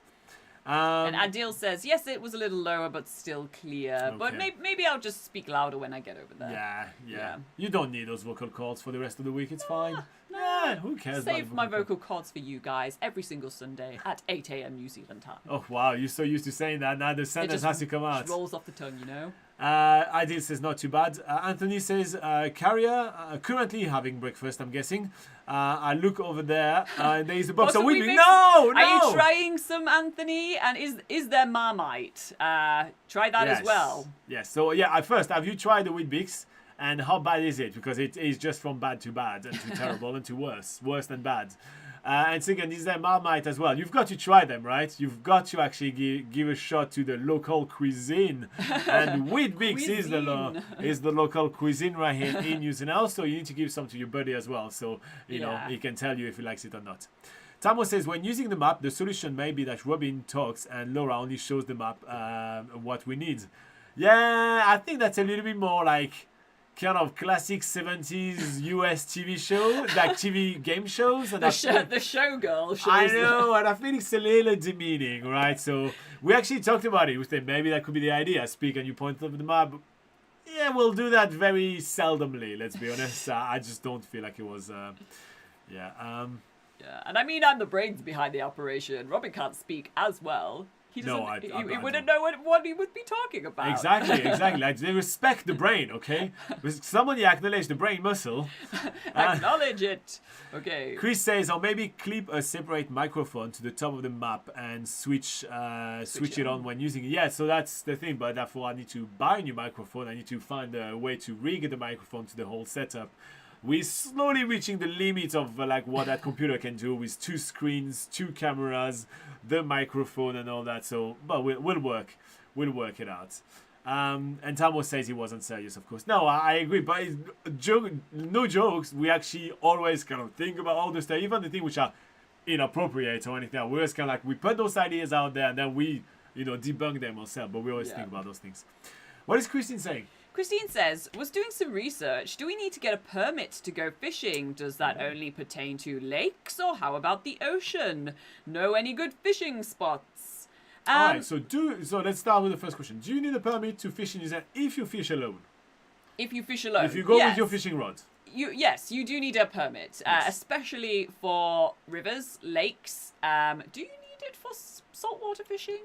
And Adil says, yes, it was a little lower, but still clear. Okay. But maybe I'll just speak louder when I get over there. Yeah. You don't need those vocal cords for the rest of the week. It's fine. Who cares? Save my vocal cords for you guys every single Sunday at 8 a.m. New Zealand time. Oh, wow. You're so used to saying that. Now the sentence has to come out. It rolls off the tongue, Adil says not too bad. Anthony says carrier currently having breakfast, I'm guessing. I look over there and there is a box of Weet-Bix. No! Are you trying some, Anthony? And is there Marmite? Try that as well. Yes. So at first, have you tried the Weet-Bix? And how bad is it? Because it is just from bad to bad and to terrible and to worse than bad. And second, is there Marmite as well? You've got to try them, right? You've got to actually give a shot to the local cuisine. And Weet-Bix is the local cuisine right here in New Zealand. Also, you need to give some to your buddy as well. So, he can tell you if he likes it or not. Tamo says, when using the map, the solution may be that Robin talks and Laura only shows the map what we need. Yeah, I think that's a little bit more like kind of classic 70s US TV show, like TV game shows. And the showgirl shows. I know, and I think it's a little demeaning, right? So we actually talked about it. We said maybe that could be the idea. Speak and you point over the map. Yeah, we'll do that very seldomly, let's be honest. I just don't feel like it was... and I mean, I'm the brains behind the operation. Robin can't speak as well. He I wouldn't don't. know what he would be talking about. Exactly. Like, they respect the brain, okay? Somebody acknowledge the brain muscle. Acknowledge it. Okay. Chris says, or maybe clip a separate microphone to the top of the map and switch it on when using it. Yeah, so that's the thing. But therefore, I need to buy a new microphone. I need to find a way to rig the microphone to the whole setup. We're slowly reaching the limit of like what that computer can do with 2 screens, 2 cameras, the microphone and all that. So, but we'll work it out. And Tamo says he wasn't serious, of course. No, I agree, but no jokes. We actually always kind of think about all the stuff, even the things which are inappropriate or anything. We always kind of like, we put those ideas out there and then we, debunk them ourselves. But we always think about those things. What is Christine saying? Christine says, was doing some research. Do we need to get a permit to go fishing? Does that only pertain to lakes or how about the ocean? Know any good fishing spots? Alright, so let's start with the first question. Do you need a permit to fish in New Zealand if you fish alone? If you fish alone. If you go with your fishing rod. Yes, you do need a permit, especially for rivers, lakes. Do you need it for saltwater fishing?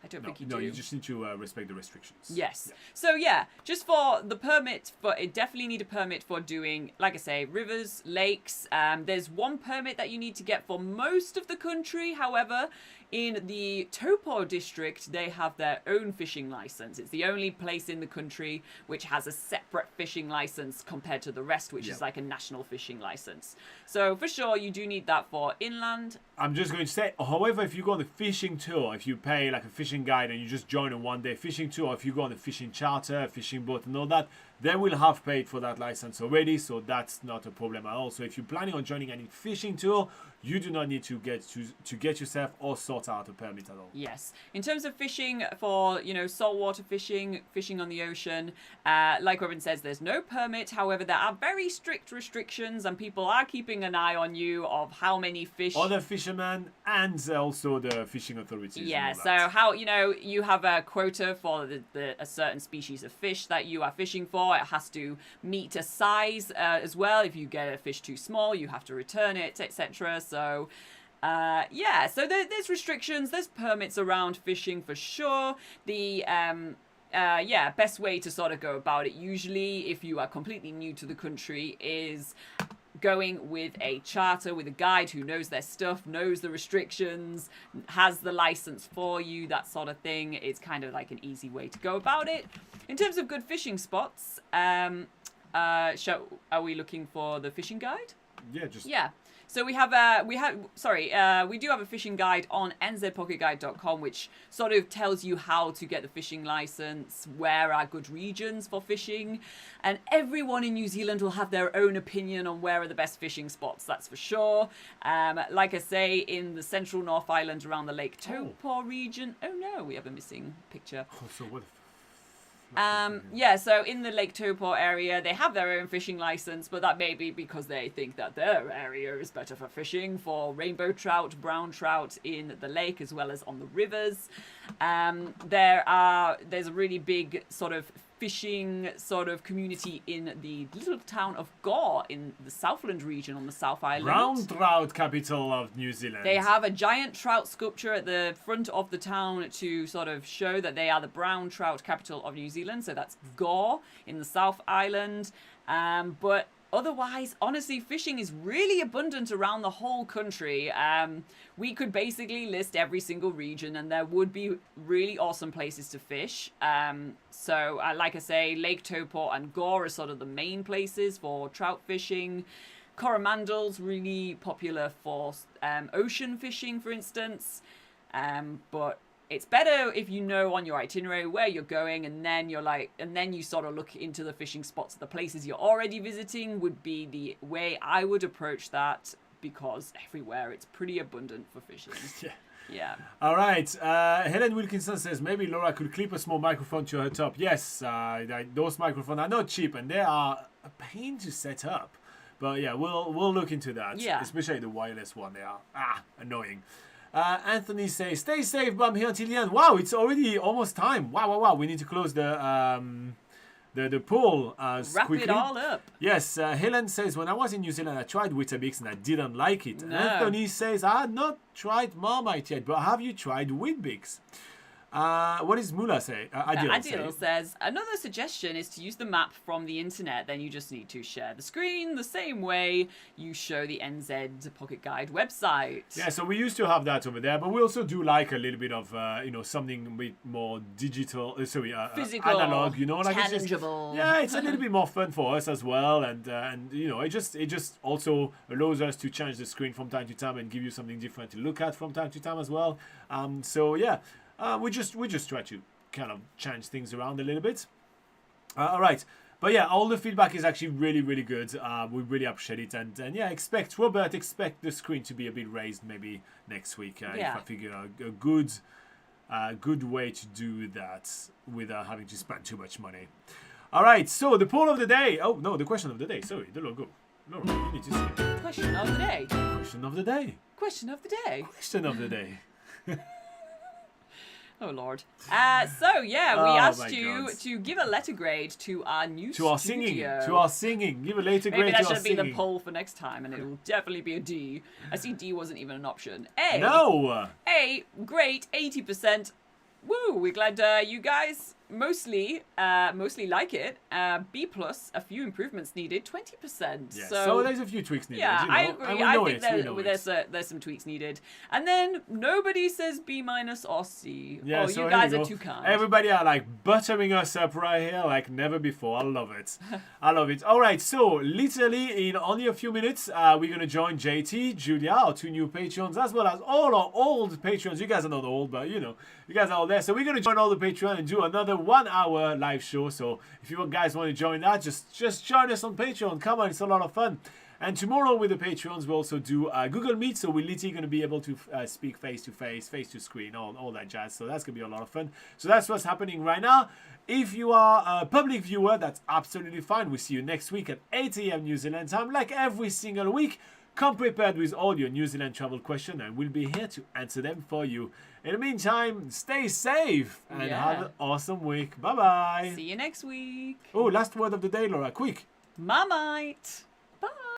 I don't think you do. No, you just need to respect the restrictions. Yes. Yeah. So just for the permit, but it definitely need a permit for doing, like I say, rivers, lakes. There's one permit that you need to get for most of the country. However, in the Taupo district, they have their own fishing license. It's the only place in the country which has a separate fishing license compared to the rest, which is like a national fishing license. So for sure, you do need that for inland. I'm just going to say, however, if you go on the fishing tour, if you pay like a fishing guide and you just join a one-day fishing tour, if you go on a fishing charter, a fishing boat and all that, they will have paid for that license already, so that's not a problem at all. So if you're planning on joining any fishing tour, you do not need to get yourself or sort out a permit at all. Yes. In terms of fishing for, saltwater fishing on the ocean, like Robin says, there's no permit. However, there are very strict restrictions and people are keeping an eye on you of how many fish. Other fishermen and also the fishing authorities. Yeah, so how, you have a quota for a certain species of fish that you are fishing for. It has to meet a size as well. If you get a fish too small, you have to return it, etc. So, so there's restrictions. There's permits around fishing for sure. The best way to sort of go about it, usually, if you are completely new to the country, is going with a charter, with a guide who knows their stuff, knows the restrictions, has the license for you, that sort of thing. It's kind of like an easy way to go about it. In terms of good fishing spots, are we looking for the fishing guide? Yeah. So we do have a fishing guide on nzpocketguide.com, which sort of tells you how to get the fishing license, where are good regions for fishing, and everyone in New Zealand will have their own opinion on where are the best fishing spots, that's for sure. Like I say, in the central North Island around the Lake Taupo region. Oh no, we have a missing picture. So what? So in the Lake Taupo area, they have their own fishing license, but that may be because they think that their area is better for fishing for rainbow trout, brown trout in the lake as well as on the rivers. There's a really big sort of fishing sort of community in the little town of Gore in the Southland region on the South Island. Brown trout capital of New Zealand. They have a giant trout sculpture at the front of the town to sort of show that they are the brown trout capital of New Zealand. So that's Gore in the South Island. But otherwise, honestly, fishing is really abundant around the whole country. We could basically list every single region and there would be really awesome places to fish. So like I say, Lake Taupo and Gore are sort of the main places for trout fishing. Coromandel's really popular for ocean fishing, for instance. But it's better if you know on your itinerary where you're going, and then you sort of look into the fishing spots. The places you're already visiting would be the way I would approach that, because everywhere it's pretty abundant for fishing. Yeah. All right. Helen Wilkinson says maybe Laura could clip a small microphone to her top. Yes, those microphones are not cheap and they are a pain to set up. But yeah, we'll look into that. Yeah. Especially the wireless one. They are annoying. Anthony says, stay safe, but I'm here until the end. Wow, it's already almost time. Wow. We need to close the poll quickly. Wrap it all up. Yes, Helen says, when I was in New Zealand, I tried Weetabix and I didn't like it. No. Anthony says, I had not tried Marmite yet, but have you tried Weet-Bix? What does Mula say? Adil says, another suggestion is to use the map from the internet. Then you just need to share the screen the same way you show the NZ Pocket Guide website. Yeah, so we used to have that over there, but we also do like a little bit of, something a bit more digital, physical, analog, like tangible. It's a little bit more fun for us as well, and it just also allows us to change the screen from time to time and give you something different to look at from time to time as well. We just try to kind of change things around a little bit. All right. But yeah, all the feedback is actually really, really good. We really appreciate it. And expect the screen to be a bit raised maybe next week. If I figure out a good way to do that without having to spend too much money. All right. So the poll of the day. Oh, no, the question of the day. Sorry, the logo. No, you need to see it. Question of the day. Question of the day. Question of the day. Question of the day. Oh Lord! We asked you to give a letter grade to our new to our singing. Give a letter grade to our singing. Maybe that should be the poll for next time, and it will definitely be a D. I see D wasn't even an option. A. No. A. Great, 80%. Woo! We're glad you guys mostly like it. B plus, a few improvements needed, 20%. Yeah, so there's a few tweaks needed. Yeah, I agree. I think there's some tweaks needed. And then nobody says B minus or C. Yeah, so you guys are too kind. Everybody are like buttering us up right here like never before. I love it. I love it. All right, so literally in only a few minutes, we're going to join JT, Julia, our two new patrons, as well as all our old patrons. You guys are not old, but you guys are all there. So we're going to join all the patrons and do another 1 hour live show. So if you guys want to join that, just join us on Patreon. Come on, it's a lot of fun. And tomorrow with the Patreons, we'll also do Google Meet. So we're literally going to be able to speak face to face, face to screen, all that jazz. So that's going to be a lot of fun. So that's what's happening right now. If you are a public viewer, that's absolutely fine. We'll see you next week at 8 a.m. New Zealand time, like every single week. Come prepared with all your New Zealand travel questions, and we'll be here to answer them for you. In the meantime, stay safe and have an awesome week. Bye-bye. See you next week. Oh, last word of the day, Laura. Quick. Marmite. Bye.